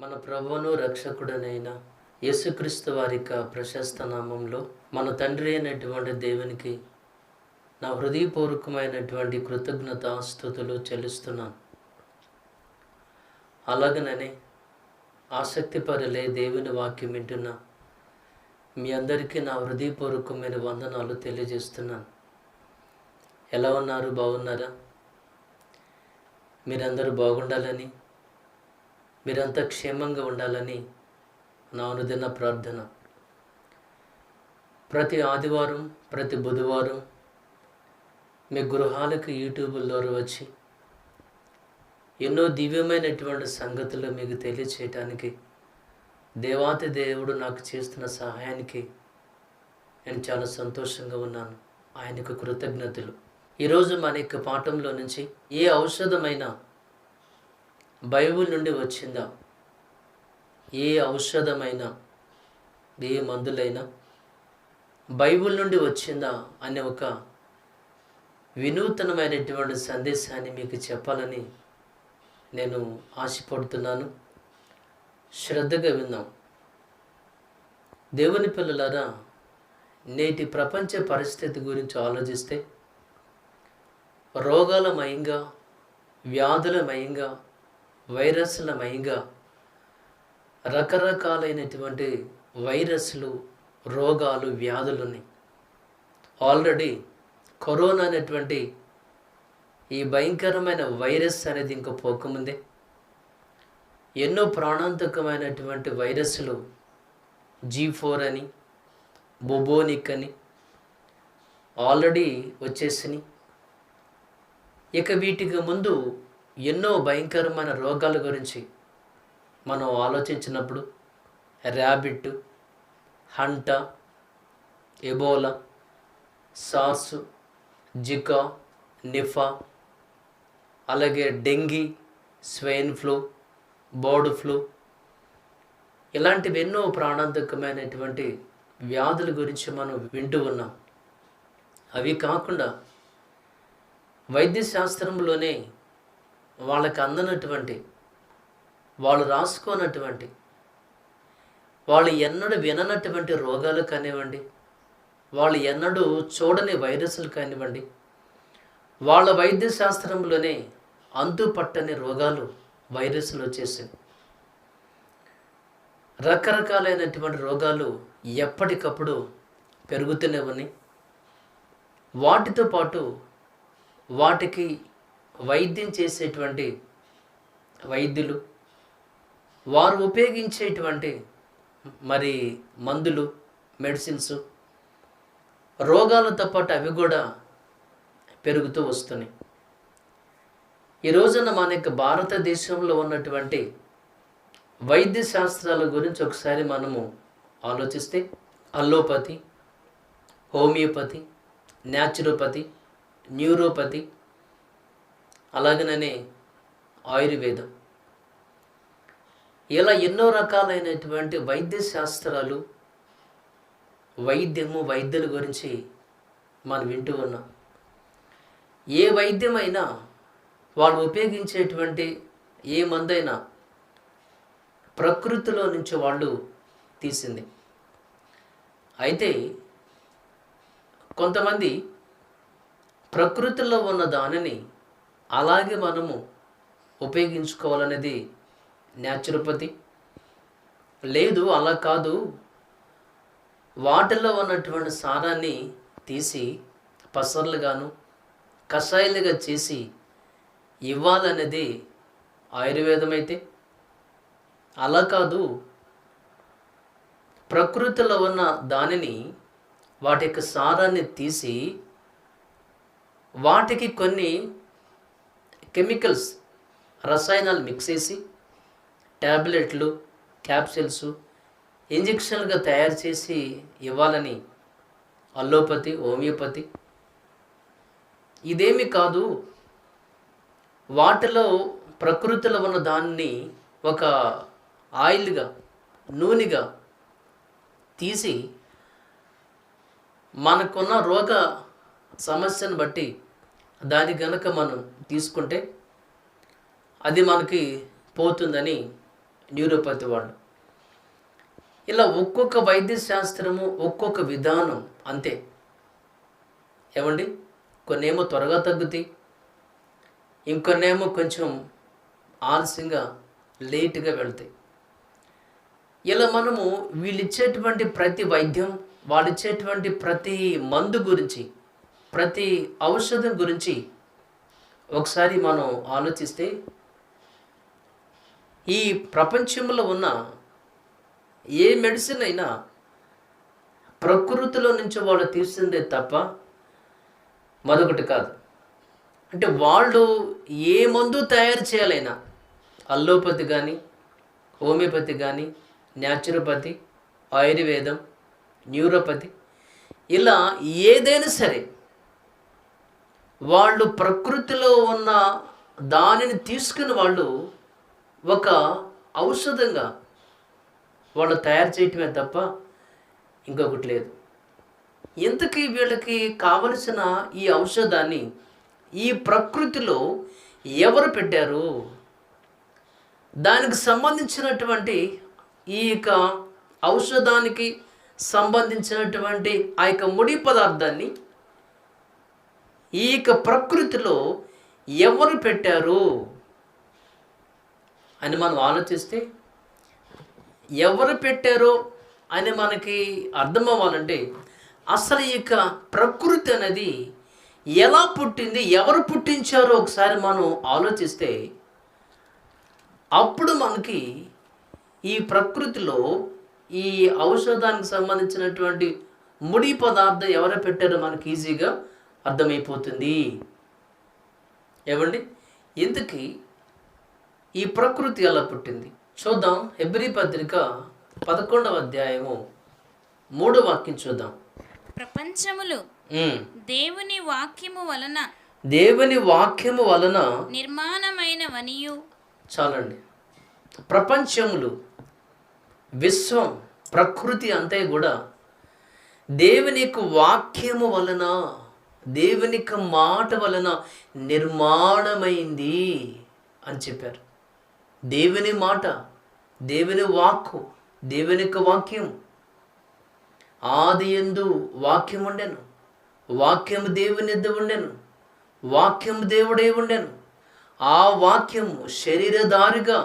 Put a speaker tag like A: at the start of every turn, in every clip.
A: మన ప్రభువును రక్షకుడనైన యేసుక్రీస్తు వారి ప్రశస్త నామంలో మన తండ్రి అయినటువంటి దేవునికి నా హృదయపూర్వకమైనటువంటి కృతజ్ఞతాస్తుతులు చెల్లిస్తున్నాను. అలాగననే ఆసక్తిపరులే దేవుని వాక్యం వింటున్న మీ అందరికీ నా హృదయపూర్వకమైన వందనాలు తెలియజేస్తున్నాను. ఎలా ఉన్నారు? బాగున్నారా? మీరందరూ బాగుండాలని, మీరంతా క్షేమంగా ఉండాలని నా అనుదిన ప్రార్థన. ప్రతి ఆదివారం, ప్రతి బుధవారం మీ గృహాలకు యూట్యూబ్లో వచ్చి ఎన్నో దివ్యమైనటువంటి సంగతులు మీకు తెలియచేయటానికి దేవాతి దేవుడు నాకు చేస్తున్న సహాయానికి నేను చాలా సంతోషంగా ఉన్నాను. ఆయనకు కృతజ్ఞతలు. ఈరోజు మన యొక్క పాఠంలో నుంచి ఏ ఔషధమైనా బైబిల్ నుండి వచ్చిందా, ఏ ఔషధమైనా, ఏ మందులైనా బైబిల్ నుండి వచ్చిందా అనే ఒక వినూతనమైనటువంటి సందేశాన్ని మీకు చెప్పాలని నేను ఆశపడుతున్నాను. శ్రద్ధగా విందాం. దేవుని పిల్లలారా, నేటి ప్రపంచ పరిస్థితి గురించి ఆలోచిస్తే రోగాల మయంగా, వ్యాధుల మయంగా, వైరస్ల మయంగా రకరకాలైనటువంటి వైరస్లు, రోగాలు, వ్యాధులు ఉన్నాయి. ఆల్రెడీ కరోనా అనేటువంటి ఈ భయంకరమైన వైరస్ అనేది ఇంకా పోకముందే ఎన్నో ప్రాణాంతకమైనటువంటి వైరస్లు G4 అని, బొబోనిక్ అని ఆల్రెడీ వచ్చేసినాయి. ఇక వీటికి ముందు ఎన్నో భయంకరమైన రోగాల గురించి మనం ఆలోచించినప్పుడు rabbit, Hanta, Ebola, SARS, Zika, Nipah, అలాగే dengue, swine flu, bird flu, ఇలాంటివి ఎన్నో ప్రాణాంతకమైనటువంటి వ్యాధుల గురించి మనం వింటూ ఉన్నాం. అవి కాకుండా వైద్య శాస్త్రంలోనే వాళ్ళకి అందనటువంటి, వాళ్ళు రాసుకోనటువంటి, వాళ్ళు ఎన్నడూ విననటువంటి రోగాలు కానివ్వండి, వాళ్ళు ఎన్నడూ చూడని వైరస్లు కానివ్వండి, వాళ్ళ వైద్య శాస్త్రంలోనే అంతుపట్టని రోగాలు, వైరస్లు వచ్చేసాయి. రకరకాలైనటువంటి రోగాలు ఎప్పటికప్పుడు పెరుగుతూనే ఉన్నాయి. వాటితో పాటు వాటికి వైద్యం చేసేటువంటి వైద్యులు, వారు ఉపయోగించేటువంటి మరి మందులు, మెడిసిన్స్, రోగాలతో పాటు అవి కూడా పెరుగుతూ వస్తున్నాయి. ఈ రోజున మన యొక్క భారతదేశంలో ఉన్నటువంటి వైద్య శాస్త్రాల గురించి ఒకసారి మనము ఆలోచిస్తే అల్లోపతి, హోమియోపతి, న్యాచురోపతి, న్యూరోపతి, అలాగనే ఆయుర్వేదం, ఇలా ఎన్నో రకాలైనటువంటి వైద్య శాస్త్రాలు, వైద్యుల గురించి మనం వింటూ ఉన్నాం. ఏ వైద్యమైనా వాళ్ళు ఉపయోగించేటువంటి ఏ మందైనా ప్రకృతిలో నుంచి వాళ్ళు తీసింది. అయితే కొంతమంది ప్రకృతిలో ఉన్న దానిని అలాగే మనము ఉపయోగించుకోవాలనేది న్యాచురోపతి. లేదు, అలా కాదు, వాటిలో ఉన్నటువంటి సారాన్ని తీసి పసర్లుగాను కషాయాలుగా చేసి ఇవ్వాలనేది ఆయుర్వేదం. అయితే అలా కాదు, ప్రకృతిలో ఉన్న దానిని వాటి యొక్క సారాన్ని తీసి వాటికి కొన్ని కెమికల్స్, రసాయనాలు మిక్స్ చేసి ట్యాబ్లెట్లు, క్యాప్సిల్స్, ఇంజెక్షన్లుగా తయారు చేసి ఇవ్వాలని అల్లోపతి, హోమియోపతి. ఇదేమి కాదు, వాటిలో ప్రకృతిలో ఉన్న దాన్ని ఒక ఆయిల్గా, నూనెగా తీసి మనకున్న రోగ సమస్యను బట్టి దాని గనక మనం తీసుకుంటే అది మనకి పోతుందని న్యూరోపతి వాళ్ళు. ఇలా ఒక్కొక్క వైద్య శాస్త్రము ఒక్కొక్క విధానం అంతే. ఏమండి, కొన్నేమో త్వరగా తగ్గుతాయి, ఇంకొన్నేమో కొంచెం ఆలస్యంగా లేటుగా వెళ్తాయి. ఇలా మనము వీళ్ళు ఇచ్చేటువంటి ప్రతి వైద్యం, వాళ్ళు ఇచ్చేటువంటి ప్రతి మందు గురించి, ప్రతి ఔషధం గురించి ఒకసారి మనం ఆలోచిస్తే ఈ ప్రపంచంలో ఉన్న ఏ మెడిసిన్ అయినా ప్రకృతిలో నుంచి వాళ్ళు తీసిందే తప్ప మరొకటి కాదు. అంటే వాళ్ళు ఏ మందు తయారు చేయాలైనా, అల్లోపతి కానీ, హోమియోపతి కానీ, న్యాచురోపతి, ఆయుర్వేదం, న్యూరోపతి, ఇలా ఏదైనా సరే వాళ్ళు ప్రకృతిలో ఉన్న దానిని తీసుకుని వాళ్ళు ఒక ఔషధంగా వాళ్ళు తయారు చేయటమే తప్ప ఇంకొకటి లేదు. ఇంతకీ వీళ్ళకి కావలసిన ఈ ఔషధాన్ని ఈ ప్రకృతిలో ఎవరు పెట్టారు? దానికి సంబంధించినటువంటి ఈ యొక్క ఔషధానికి సంబంధించినటువంటి ఆ యొక్క ముడి పదార్థాన్ని ఈ యొక్క ప్రకృతిలో ఎవరు పెట్టారు అని మనం ఆలోచిస్తే, ఎవరు పెట్టారో అని మనకి అర్థం అవ్వాలంటే అసలు ఈ యొక్క ప్రకృతి అనేది ఎలా పుట్టింది, ఎవరు పుట్టించారో ఒకసారి మనం ఆలోచిస్తే అప్పుడు మనకి ఈ ప్రకృతిలో ఈ ఔషధానికి సంబంధించినటువంటి ముడి పదార్థం ఎవరు పెట్టారో మనకి ఈజీగా అర్థమైపోతుంది. ఏమండి, ఇంతకీ ఈ ప్రకృతి ఎలా పుట్టింది చూద్దాం. హెబ్రీ పత్రిక 11వ అధ్యాయము 3వ వాక్యం చూద్దాం.
B: ప్రపంచములు దేవుని వాక్యము వలన నిర్మాణమైనవనియు.
A: చాలండి. ప్రపంచములు, విశ్వం, ప్రకృతి అంతే కూడా దేవుని యొక్క వాక్యము వలన, దేవుని యొక్క మాట వలన నిర్మాణమైంది అని చెప్పారు. దేవుని మాట, దేవుని వాక్కు, దేవుని యొక్క వాక్యం. ఆదియందు వాక్యం ఉండెను, వాక్యము దేవుని యొద్ద ఉండెను, వాక్యము దేవుడే ఉండెను. ఆ వాక్యము శరీరధారిగా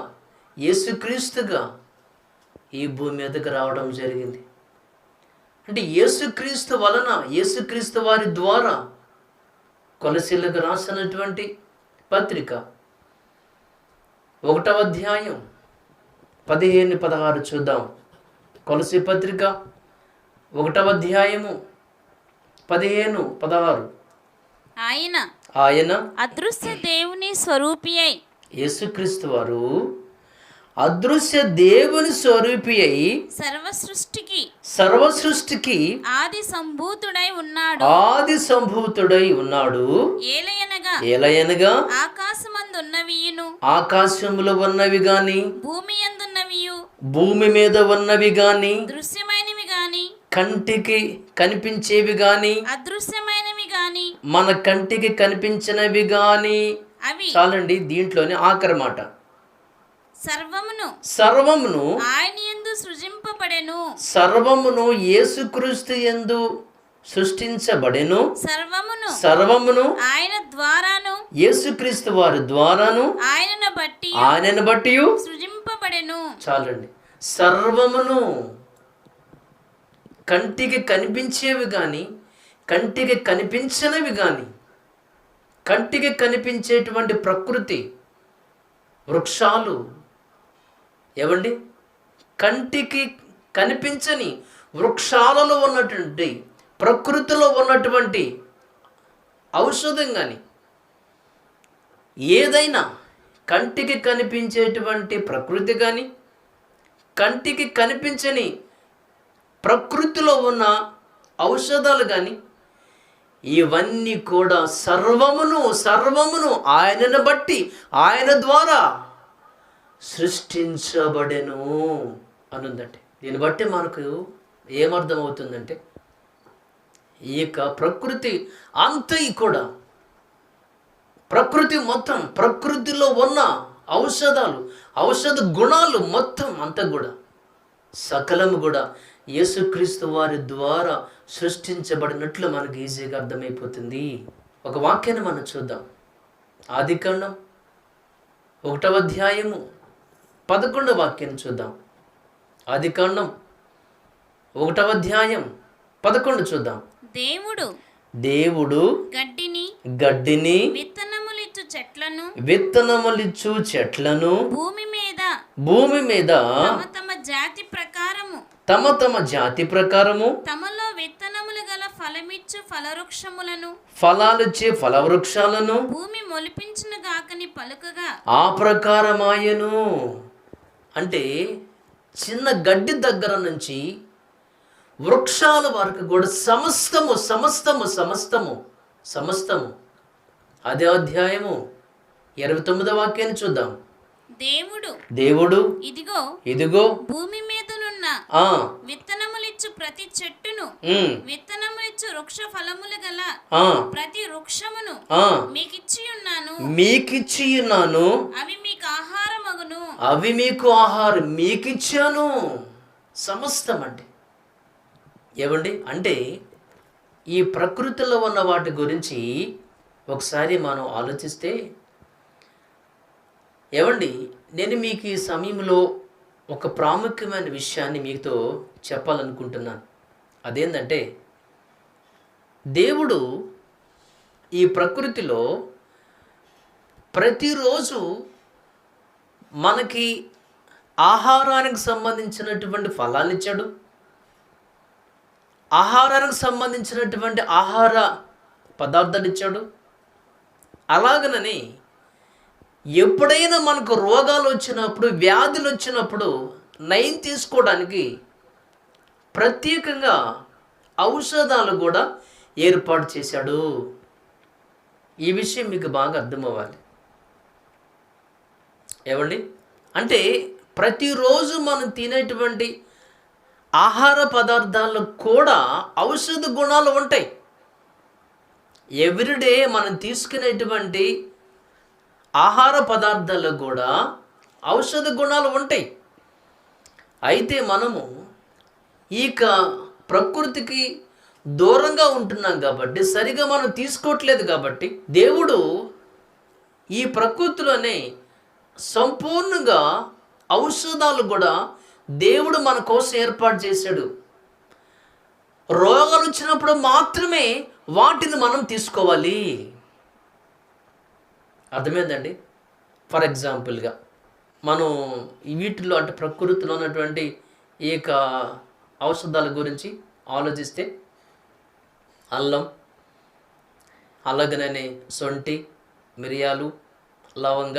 A: యేసుక్రీస్తుగా ఈ భూమి మీదకి రావడం జరిగింది. అంటే యేసుక్రీస్తు వలన, యేసుక్రీస్తు వారి ద్వారా కొలసీలకు రాసినటువంటి పత్రిక 1వ అధ్యాయం 15-16 చూద్దాం. కొలసీ పత్రిక 1వ అధ్యాయము 15-16.
B: ఆయన అదృశ్య దేవుని స్వరూపి అయి,
A: యేసుక్రీస్తు వారు అదృశ్య దేవుని స్వరూపి అయి సర్వ సృష్టికి
B: ఆది
A: సంభూతుడై ఉన్నాడు. ఏలయనగా ఆకాశములో ఉన్నవి గాని భూమి మీద ఉన్నవి గాని
B: దృశ్యమైనవి గాని
A: కంటికి కనిపించేవి గాని
B: అదృశ్యమైనవి గాని
A: మన కంటికి కనిపించినవి గాని
B: అవి
A: చాలండి. దీంట్లోనే ఆఖరి మాట,
B: సర్వమును ఆయన యందు సృజింపబడెను.
A: సర్వమును యేసుక్రీస్తు యందు సృష్టించబడెను. సర్వమును
B: ఆయన ద్వారాను
A: యేసుక్రీస్తు వారి ద్వారాను ఆయనను బట్టి
B: సృజింపబడెను.
A: చాలండి. సర్వమును కంటికి కనిపించేవి గాని కంటికి కనిపించనివి గాని, కంటికి కనిపించేటువంటి ప్రకృతి, వృక్షాలు, ఏవండి కంటికి కనిపించని వృక్షాలలో ఉన్నటువంటి ప్రకృతిలో ఉన్నటువంటి ఔషధం కానీ ఏదైనా కంటికి కనిపించేటువంటి ప్రకృతి కానీ కంటికి కనిపించని ప్రకృతిలో ఉన్న ఔషధాలు కానీ ఇవన్నీ కూడా సర్వమును ఆయనను బట్టి ఆయన ద్వారా సృష్టించబడెను అనుందంటే, దీన్ని బట్టి మనకు ఏమర్థం అవుతుందంటే ఈ యొక్క ప్రకృతి అంతయి కూడా, ప్రకృతి మొత్తం, ప్రకృతిలో ఉన్న ఔషధాలు, ఔషధ గుణాలు మొత్తం అంతా కూడా సకలము కూడా యేసుక్రీస్తు వారి ద్వారా సృష్టించబడినట్లు మనకు ఈజీగా అర్థమైపోతుంది. ఒక వాక్యాన్ని మనం చూద్దాం. ఆదికాండం 1వ అధ్యాయము 11వ వాక్యాన్ని చూద్దాం. ఆదికాండం 1వ అధ్యాయం 11 చూద్దాం. దేవుడు గడ్డిని విత్తనములిచ్చు చెట్లను భూమి మీద తమ తమ జాతి ప్రకారము
B: తమలో విత్తనములు గల
A: ఫలాలిచ్చే ఫలవృక్షాలను
B: భూమి మొలిపించును గాకని పలుకగా
A: ఆ ప్రకారమాయను. అంటే చిన్న గడ్డి దగ్గర నుంచి వృక్షాల వరకు కూడా సమస్తము. అదే అధ్యాయము 29వ వాక్యాన్ని చూద్దాం. దేవుడు ఇదిగో
B: భూమి మీదనున్న విత్తనములిచ్చు ప్రతి చెట్టును విత్తనములిచ్చు వృక్ష ఫలములు గల ప్రతి వృక్షమును
A: మీకిచ్చి ఉన్నాను, అవి మీకు ఆహారం మీకిచ్చాను. సమస్తం అంటే ఏమండి, అంటే ఈ ప్రకృతిలో ఉన్న వాటి గురించి ఒకసారి మనం ఆలోచిస్తే, ఏమండి నేను మీకు ఈ సమయంలో ఒక ప్రాముఖ్యమైన విషయాన్ని మీతో చెప్పాలనుకుంటున్నాను. అదేంటంటే దేవుడు ఈ ప్రకృతిలో ప్రతిరోజు మనకి ఆహారానికి సంబంధించినటువంటి ఫలాన్ని ఇచ్చాడు. ఆహారానికి సంబంధించినటువంటి ఆహార పదార్థాలు ఇచ్చాడు. అలాగనని ఎప్పుడైనా మనకు రోగాలు వచ్చినప్పుడు, వ్యాధులు వచ్చినప్పుడు నయం తీసుకోవడానికి ప్రత్యేకంగా ఔషధాలు కూడా ఏర్పాటు చేశాడు. ఈ విషయం మీకు బాగా అర్థమవ్వాలి. ఏమండి, అంటే ప్రతిరోజు మనం తినేటువంటి ఆహార పదార్థాల్లో కూడా ఔషధ గుణాలు ఉంటాయి. ఎవ్రీడే మనం తీసుకునేటువంటి ఆహార పదార్థాల్లో కూడా ఔషధ గుణాలు ఉంటాయి. అయితే మనము ఇక ప్రకృతికి దూరంగా ఉంటున్నాం కాబట్టి, సరిగా మనం తీసుకోవట్లేదు కాబట్టి, దేవుడు ఈ ప్రకృతిలోనే సంపూర్ణంగా ఔషధాలు కూడా దేవుడు మన కోసం ఏర్పాటు చేశాడు. రోగాలు వచ్చినప్పుడు మాత్రమే వాటిని మనం తీసుకోవాలి. అర్థమైందండి? ఫర్ ఎగ్జాంపుల్గా మనం వీటిలో అంటే ప్రకృతిలో ఉన్నటువంటి ఏక ఔషధాల గురించి ఆలోచిస్తే అల్లం, అలాగనే సొంటి, మిరియాలు, లవంగ,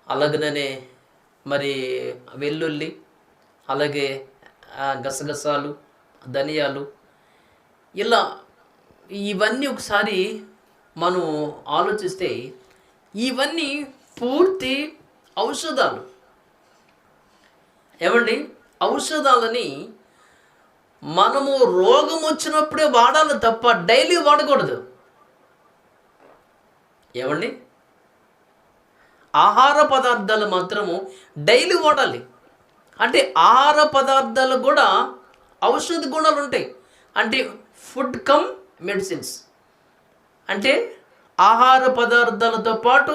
A: అలాగనే మరి వెల్లుల్లి, అలాగే గసగసాలు, ధనియాలు, ఇలా ఇవన్నీ ఒకసారి మనం ఆలోచిస్తే ఇవన్నీ పూర్తి ఔషధాలు. ఏమండి, ఔషధాలని మనము రోగం వచ్చినప్పుడే వాడాలి తప్ప డైలీ వాడకూడదు. ఏమండి, ఆహార పదార్థాలు మాత్రము డైలీ వాడాలి. అంటే ఆహార పదార్థాలు కూడా ఔషధ గుణాలు ఉంటాయి. అంటే ఫుడ్ కమ్ మెడిసిన్స్. అంటే ఆహార పదార్థాలతో పాటు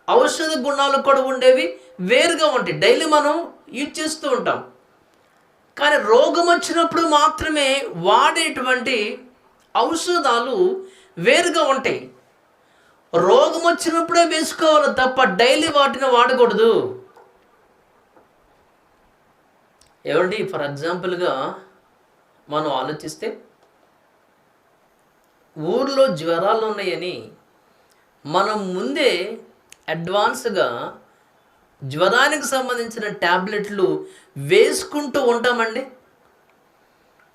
A: ఔషధ గుణాలు కూడా ఉండేవి వేరుగా ఉంటాయి. డైలీ మనం యూజ్ చేస్తూ ఉంటాం. కానీ రోగం వచ్చినప్పుడు మాత్రమే వాడేటువంటి ఔషధాలు వేరుగా ఉంటాయి. రోగం వచ్చినప్పుడే వేసుకోవాలి తప్ప డైలీ వాటిని వాడకూడదు. ఏమండి, ఫర్ ఎగ్జాంపుల్గా మనం ఆలోచిస్తే ఊర్లో జ్వరాలు ఉన్నాయని మనం ముందే అడ్వాన్స్గా జ్వరానికి సంబంధించిన ట్యాబ్లెట్లు వేసుకుంటూ ఉంటామండి.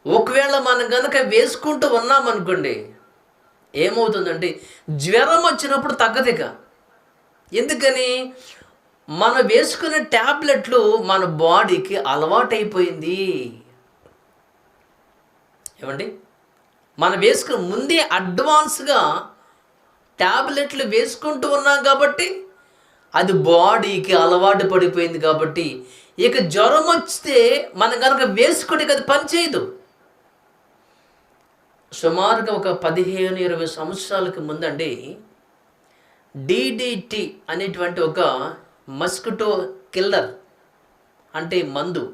A: ఒకవేళ మనం కనుక వేసుకుంటూ ఉన్నామనుకోండి, ఏమవుతుందంటే జ్వరం వచ్చినప్పుడు తగ్గదిక. ఎందుకని? మనం వేసుకునే ట్యాబ్లెట్లు మన బాడీకి అలవాటైపోయింది. ఏమండి, మనం వేసుకుని ముందే అడ్వాన్స్గా ట్యాబ్లెట్లు వేసుకుంటూ ఉన్నాం కాబట్టి అది బాడీకి అలవాటు పడిపోయింది. కాబట్టి ఇక జ్వరం వస్తే మనం కనుక వేసుకుంటే అది పనిచేయదు. సుమారుగా ఒక 15-20 సంవత్సరాలకు ముందండి DDT అనేటువంటి ఒక మస్కిటో కిల్లర్, అంటే మందు,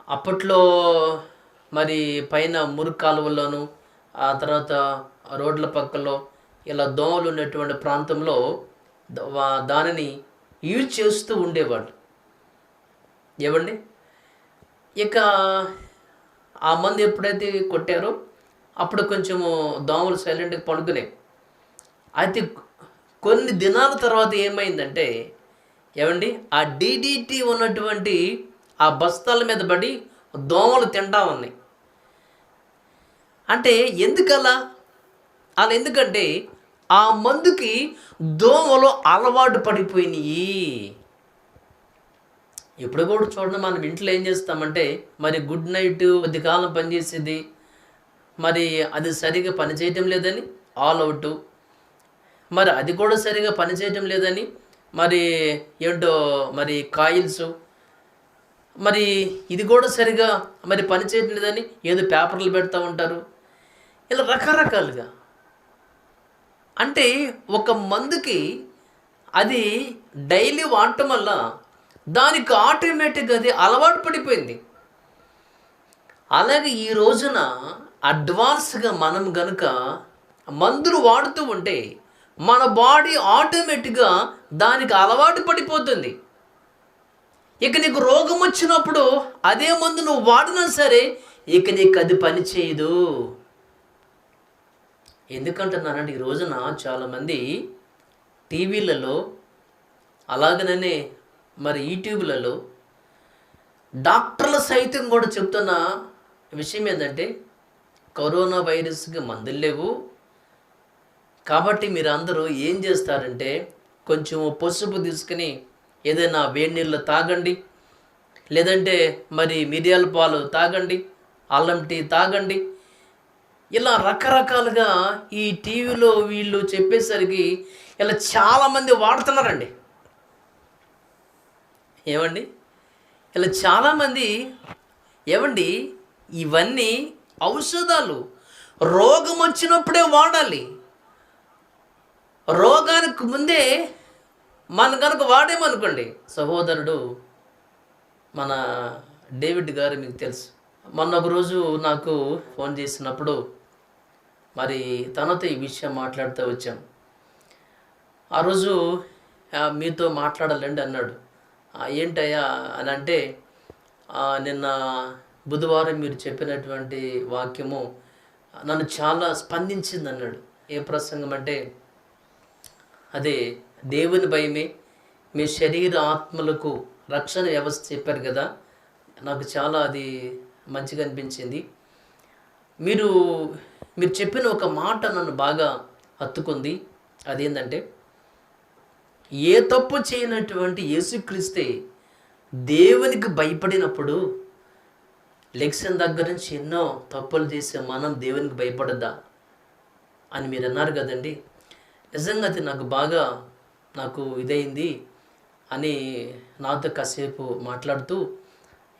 A: అప్పట్లో మరి పైన మురికి కాలువల్లోనూ, ఆ తర్వాత రోడ్ల పక్కలో ఇలా దోమలు ఉన్నటువంటి ప్రాంతంలో దానిని యూజ్ చేస్తూ ఉండేవాళ్ళు. ఏమండి, ఇక ఆ మందు ఎప్పుడైతే కొట్టారో అప్పుడు కొంచెము దోమలు సైలెంట్గా పడుకునేవి. అయితే కొన్ని దినాల తర్వాత ఏమైందంటే, ఏమండి, ఆ DDT ఉన్నటువంటి ఆ బస్తాల మీద పడి దోమలు తింటా ఉన్నాయి. అంటే ఎందుకలా? అలా ఎందుకంటే ఆ మందుకి దోమలు అలవాటు పడిపోయినాయి. ఇప్పుడు కూడా చూడండి, మనం ఇంట్లో ఏం చేస్తామంటే మరి గుడ్ నైట్ కొద్దికాలం పనిచేసేది, మరి అది సరిగా పనిచేయటం లేదని ఆల్ అవుట్, మరి అది కూడా సరిగా పనిచేయటం లేదని మరి ఏంటో మరి కాయిల్స్, మరి ఇది కూడా సరిగా మరి పనిచేయటం లేదని ఏదో పేపర్లు పెడతా ఉంటారు. ఇలా రకరకాలుగా. అంటే ఒక మందుకి అది డైలీ వాడటం వల్ల దానికి ఆటోమేటిక్గా అది అలవాటు పడిపోయింది. అలాగే ఈ రోజున అడ్వాన్స్గా మనం గనుక మందులు వాడుతూ ఉంటే మన బాడీ ఆటోమేటిక్గా దానికి అలవాటు పడిపోతుంది. ఇక నీకు రోగం వచ్చినప్పుడు అదే మందు నువ్వు వాడినా సరే ఇక నీకు అది పని చేయదు. ఎందుకంటున్నానంటే ఈ రోజున చాలామంది టీవీలలో, అలాగనే మరి యూట్యూబ్లలో డాక్టర్లు సైతం కూడా చెప్తున్న విషయం ఏంటంటే కరోనా వైరస్కి మందులు లేవు కాబట్టి మీరు అందరూ ఏం చేస్తారంటే కొంచెం పసుపు తీసుకుని ఏదైనా వేడి నీళ్ళు తాగండి, లేదంటే మరి మిరియాల పాలు తాగండి, అల్లం టీ తాగండి. ఇలా రకరకాలుగా ఈ టీవీలో వీళ్ళు చెప్పేసరికి ఇలా చాలామంది వాడుతున్నారండి. ఏమండి, ఇలా చాలామంది, ఏమండి, ఇవన్నీ ఔషధాలు రోగం వచ్చినప్పుడే వాడాలి. రోగానికి ముందే మనం కనుక వాడేమనుకోండి, సహోదరుడు మన డేవిడ్ గారు మీకు తెలుసు, మొన్న ఒకరోజు నాకు ఫోన్ చేసినప్పుడు మరి తనతో ఈ విషయం మాట్లాడుతూ వచ్చాం. ఆ రోజు మీతో మాట్లాడాలండి అన్నాడు. ఏంటయ్యా అని అంటే, నిన్న బుధవారం మీరు చెప్పినటువంటి వాక్యము నన్ను చాలా స్పందించింది అన్నాడు. ఏ ప్రసంగం అంటే అదే దేవుని భయమే మీ శరీర ఆత్మలకు రక్షణ వ్యవస్థ చెప్పారు కదా, నాకు చాలా అది మంచిగా అనిపించింది. మీరు మీరు చెప్పిన ఒక మాట నన్ను బాగా హత్తుకుంది. అదేంటంటే, ఏ తప్పు చేయనటువంటి యేసుక్రీస్తే దేవునికి భయపడినప్పుడు లెక్షన్ దగ్గర నుంచి ఎన్నో తప్పులు చేసే మనం దేవునికి భయపడద్దా అని మీరు అన్నారు కదండి. నిజంగా అది నాకు ఇదైంది అని నాతో కాసేపు మాట్లాడుతూ,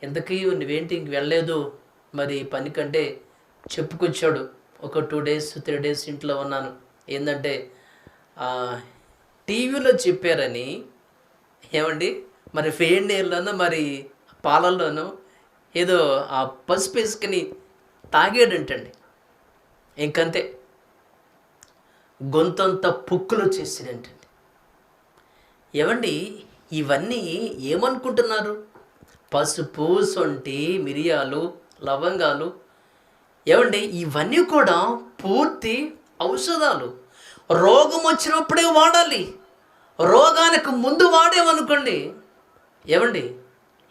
A: ఇంతకీ నువ్వేంటి ఇంక వెళ్ళలేదు మరి పని కంటే చెప్పుకొచ్చాడు. ఒక 2 days 3 days ఇంట్లో ఉన్నాను. ఏంటంటే టీవీలో చెప్పారని, ఏమండి మరి ఫెయిర్ నీళ్ళలోనూ మరి పాలల్లోనూ ఏదో ఆ పసుపు వేసుకుని తాగాడంటండి. ఇంకంతే గొంతంతా పుక్కులు వచ్చేసినంటండి. ఏమండి ఇవన్నీ ఏమనుకుంటున్నారు? పసుపు, సొంటి, మిరియాలు, లవంగాలు, ఏమండి ఇవన్నీ కూడా పూర్తి ఔషధాలు. రోగం వచ్చినప్పుడే వాడాలి. రోగానికి ముందు వాడేమనుకోండి, ఏమండి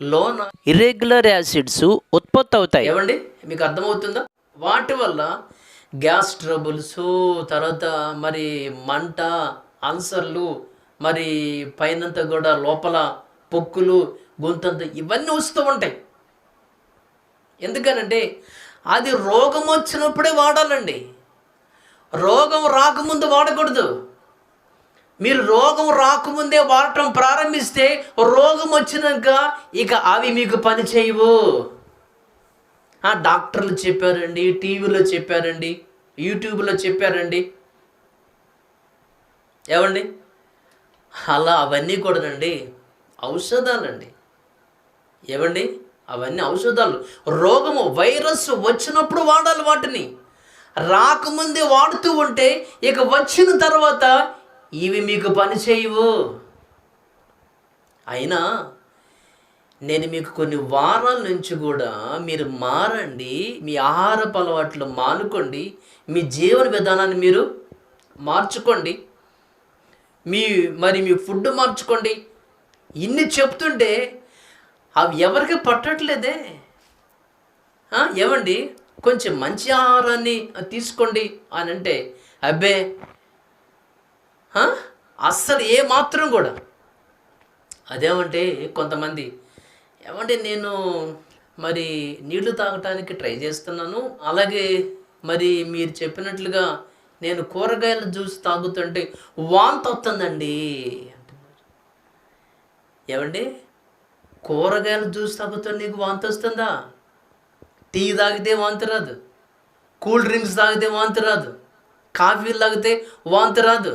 A: లోన ఇర్రెగ్యులర్ యాసిడ్స్ ఉత్పత్తి అవుతాయి. ఏమండి మీకు అర్థమవుతుందా? వాటి వల్ల గ్యాస్ ట్రబుల్స్, తర్వాత మరి మంట, అల్సర్లు, మరి పైనంతా కూడా లోపల పొక్కులు, గొంతంతా ఇవన్నీ వస్తూ ఉంటాయి. ఎందుకనంటే అది రోగం వచ్చినప్పుడే వాడాలండి. రోగం రాకముందు వాడకూడదు. మీరు రోగం రాకముందే వాడటం ప్రారంభిస్తే రోగం వచ్చినాక ఇక అవి మీకు పని చేయవు. డాక్టర్లు చెప్పారండి, టీవీలో చెప్పారండి, యూట్యూబ్లో చెప్పారండి, ఏమండి అలా అవన్నీ కూడానండి ఔషధాలండి. ఏమండి అవన్నీ ఔషధాలు. రోగము, వైరస్ వచ్చినప్పుడు వాడాలి వాటిని. రాకముందే వాడుతూ ఉంటే ఇక వచ్చిన తర్వాత ఇవి మీకు పని చేయవు. అయినా నేను మీకు కొన్ని వారాల నుంచి కూడా మీరు మారండి, మీ ఆహారపు అలవాట్లు మానుకోండి, మీ జీవన విధానాన్ని మీరు మార్చుకోండి, మీ ఫుడ్ మార్చుకోండి. ఇన్ని చెప్తుంటే అవి ఎవరికి పట్టట్లేదే. ఏమండి కొంచెం మంచి ఆహారాన్ని తీసుకోండి అని అంటే అబ్బే అస్సలు ఏ మాత్రం కూడా. అదేమంటే కొంతమంది, ఏమంటే నేను మరి నీళ్లు తాగటానికి ట్రై చేస్తున్నాను, అలాగే మరి మీరు చెప్పినట్లుగా నేను కూరగాయల జ్యూస్ తాగుతుంటే వాంతి వస్తుందండి అంటున్నారు. ఏమండి కూరగాయల జ్యూస్ తాగుతుంటే నీకు వాంతి వస్తుందా? టీ తాగితే వాంతి రాదు, కూల్ డ్రింక్స్ తాగితే వాంతి రాదు, కాఫీలు తాగితే వాంతి రాదు.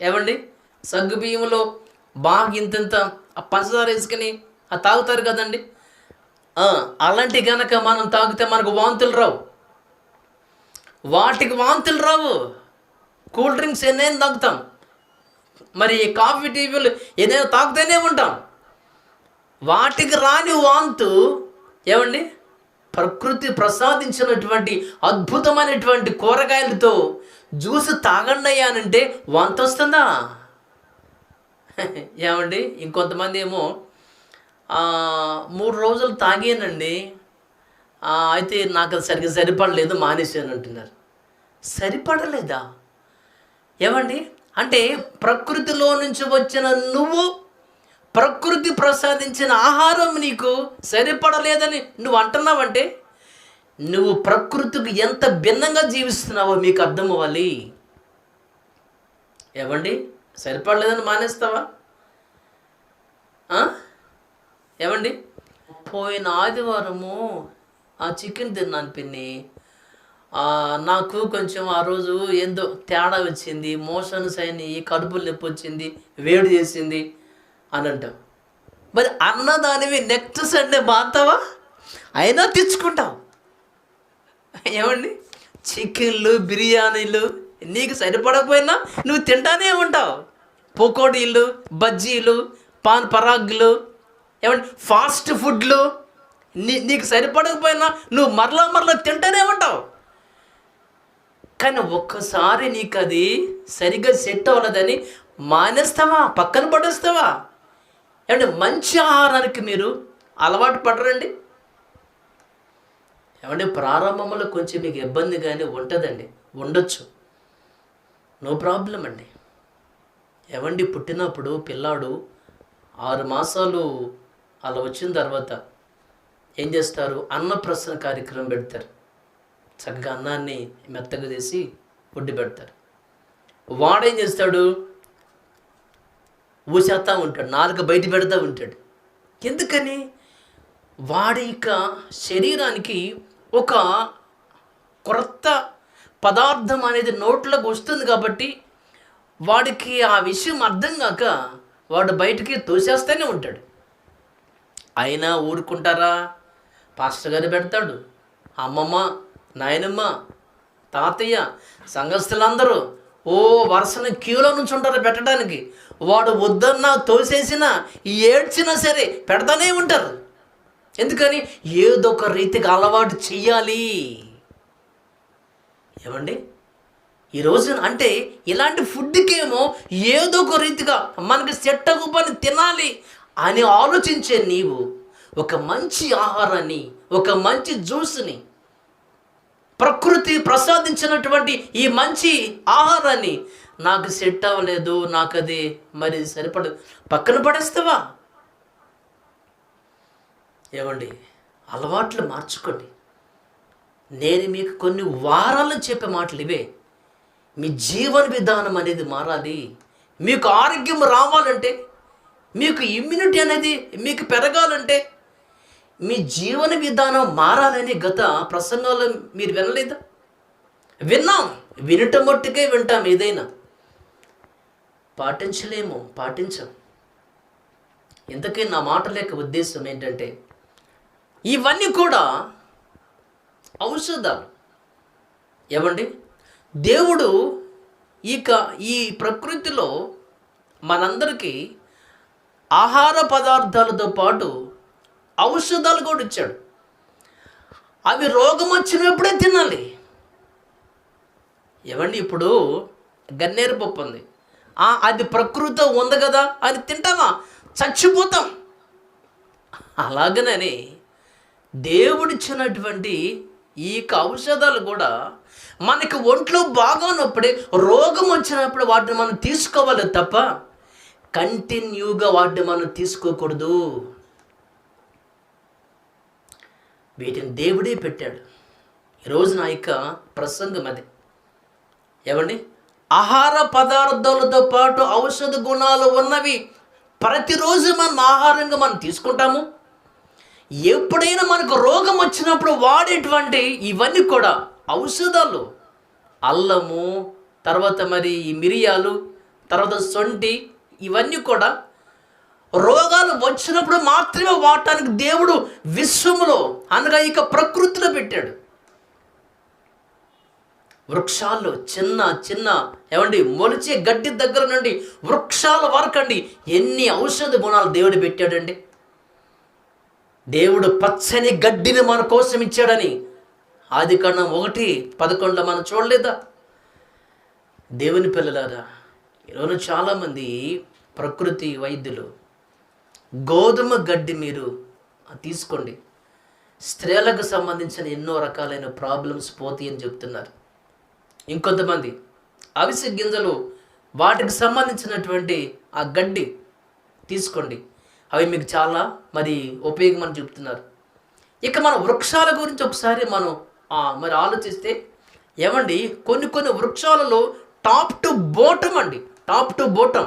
A: ఏమండి సగ్గు బియ్యంలో బాగా ఇంత పంచదార వేసుకుని తాగుతారు కదండి. అలాంటి కనుక మనం తాగితే మనకు వాంతులు రావు. వాటికి వాంతులు రావు. కూల్ డ్రింక్స్ ఎన్నైనా తాగుతాం, మరి కాఫీ, టీవీలు ఏదైనా తాగుతూనే ఉంటాం. వాటికి రాని వాంతు ఏమండి ప్రకృతి ప్రసాదించినటువంటి అద్భుతమైనటువంటి కూరగాయలతో జ్యూస్ తాగండి అయ్యానంటే వాంతి వస్తుందా? ఏమండి ఇంకొంతమంది ఏమో 3 రోజులు తాగానండి, అయితే నాకు అది సరిగ్గా సరిపడలేదు, మానేసాను అంటున్నారు. సరిపడలేదా? ఏమండి అంటే ప్రకృతిలో నుంచి వచ్చిన నువ్వు, ప్రకృతి ప్రసాదించిన ఆహారం నీకు సరిపడలేదని నువ్వు అంటున్నావంటే నువ్వు ప్రకృతికి ఎంత భిన్నంగా జీవిస్తున్నావో మీకు అర్థం అవ్వాలి. ఏమండి సరిపడలేదని మానేస్తావా? ఏమండి పోయిన ఆదివారము చికెన్ తిన్నాను పిన్ని, నాకు కొంచెం ఆ రోజు ఏందో తేడా వచ్చింది, మోషన్స్ అయినాయి, కడుపులు నొప్పి వచ్చింది, వేడి చేసింది అని అంటాం. మరి అన్నదానివి నెక్స్ట్ సండే మాతావా? అయినా తెచ్చుకుంటావు. ఏమండి చికెన్లు, బిర్యానీలు నీకు సరిపడకపోయినా నువ్వు తింటానే ఉంటావు. పకోడీలు, బజ్జీలు, పాన్ పరాగులు, ఏమంటే ఫాస్ట్ ఫుడ్లు నీకు సరిపడకపోయినా నువ్వు మరలా తింటానే ఉంటావు. కానీ ఒక్కసారి నీకు అది సరిగ్గా సెట్ అవ్వలేదని మానేస్తావా? పక్కన పడేస్తావా? ఏమంటే మంచి ఆహారానికి మీరు అలవాటు పడరండి? ఏమంటే ప్రారంభంలో కొంచెం మీకు ఇబ్బందిగానే ఉంటుందండి, ఉండొచ్చు, నో ప్రాబ్లం అండి. ఏమండి పుట్టినప్పుడు పిల్లాడు 6 మాసాలు అలా వచ్చిన తర్వాత ఏం చేస్తారు? అన్నప్రసన్న కార్యక్రమం పెడతారు. చక్కగా అన్నాన్ని మెత్తగా చేసి ఫుడ్ పెడతారు. వాడేం చేస్తాడు? ఊసేస్తూ ఉంటాడు, నాలుక బయట పెడతా ఉంటాడు. ఎందుకని? వాడి యొక్క శరీరానికి ఒక క్రొత్త పదార్థం అనేది నోట్లోకి వస్తుంది కాబట్టి వాడికి ఆ విషయం అర్థం కాక వాడు బయటికి తోసేస్తూనే ఉంటాడు. అయినా ఊరుకుంటారా? పాస్టర్ గారు పెడతాడు, అమ్మమ్మ, నాయనమ్మ, తాతయ్య, సంఘస్థులందరూ వరుసను క్యూలో నుంచి ఉంటారు పెట్టడానికి. వాడు వద్దన్నా తోసేసినా ఏడ్చినా సరే పెడతానే ఉంటారు. ఎందుకని? ఏదో ఒక రీతికి అలవాటు చెయ్యాలి. ఏమండి ఈ రోజున అంటే ఇలాంటి ఫుడ్కేమో ఏదో ఒక రీతిగా మనకి సెట్ అవ్వు పని తినాలి అని ఆలోచించే నీవు ఒక మంచి ఆహారాన్ని, ఒక మంచి జ్యూస్ని, ప్రకృతి ప్రసాదించినటువంటి ఈ మంచి ఆహారాన్ని నాకు సెట్ అవ్వలేదు, నాకు అది మరి సరిపడదు, పక్కన పడేస్తావా? ఏమండి అలవాట్లు మార్చుకోండి. నేను మీకు కొన్ని వారాలు చెప్పే మాటలు ఇవే. మీ జీవన విధానం అనేది మారాలి. మీకు ఆరోగ్యం రావాలంటే, మీకు ఇమ్యూనిటీ అనేది మీకు పెరగాలంటే మీ జీవన విధానం మారాలని గత ప్రసంగాల్లో మీరు వినలేదా? విన్నాం, వినటం మట్టుకే వింటాం, ఏదైనా పాటించం. ఇంతకీ నా మాటల యొక్క ఉద్దేశం ఏంటంటే ఇవన్నీ కూడా ఔషధాలు. ఏమండి దేవుడు ఈ ప్రకృతిలో మనందరికీ ఆహార పదార్థాలతో పాటు ఔషధాలు కూడా ఇచ్చాడు. అవి రోగం వచ్చినప్పుడే తినాలి. ఏమండి ఇప్పుడు గన్నేరు పప్పు ఉంది, అది ప్రకృతితో ఉంది కదా అని తింటామా? చచ్చిపోతాం. అలాగనే దేవుడిచ్చినటువంటి ఈ ఔషధాలు కూడా మనకి ఒంట్లో బాగానప్పుడే, రోగం వచ్చినప్పుడు వాటిని మనం తీసుకోవాలి తప్ప కంటిన్యూగా వాటిని మనం తీసుకోకూడదు. వీటిని దేవుడే పెట్టాడు. ఈరోజు నా యొక్క ప్రసంగం అది. ఏమండి ఆహార పదార్థాలతో పాటు ఔషధ గుణాలు ఉన్నవి ప్రతిరోజు మనం ఆహారంగా మనం తీసుకుంటాము. ఎప్పుడైనా మనకు రోగం వచ్చినప్పుడు వాడేటువంటి ఇవన్నీ కూడా ఔషధాలు. అల్లము, తర్వాత మరి మిరియాలు, తర్వాత సొంటి, ఇవన్నీ కూడా రోగాలు వచ్చినప్పుడు మాత్రమే వాడటానికి దేవుడు విశ్వములో అనగా ఇక ప్రకృతిలో పెట్టాడు. వృక్షాలు చిన్న చిన్న ఏమండి మొలిచే గడ్డి దగ్గర నుండి వృక్షాల వరకండి ఎన్ని ఔషధ గుణాలు దేవుడు పెట్టాడండి. దేవుడు పచ్చని గడ్డిని మన కోసం ఇచ్చాడని ఆదికాండం 1:11 మనం చూడలేదా? దేవుని పిల్లలారా, ఈరోజు చాలామంది ప్రకృతి వైద్యులు గోధుమ గడ్డి మీరు తీసుకోండి, స్త్రీలకు సంబంధించిన ఎన్నో రకాలైన ప్రాబ్లమ్స్ పోతాయి అని చెప్తున్నారు. ఇంకొంతమంది అవిసె గింజలు, వాటికి సంబంధించినటువంటి ఆ గడ్డి తీసుకోండి, అవి మీకు చాలా మరి ఉపయోగం అని చెప్తున్నారు. ఇక మన వృక్షాల గురించి ఒకసారి మనం మరి ఆలోచిస్తే ఏమండి కొన్ని వృక్షాలలో టాప్ టు బోటం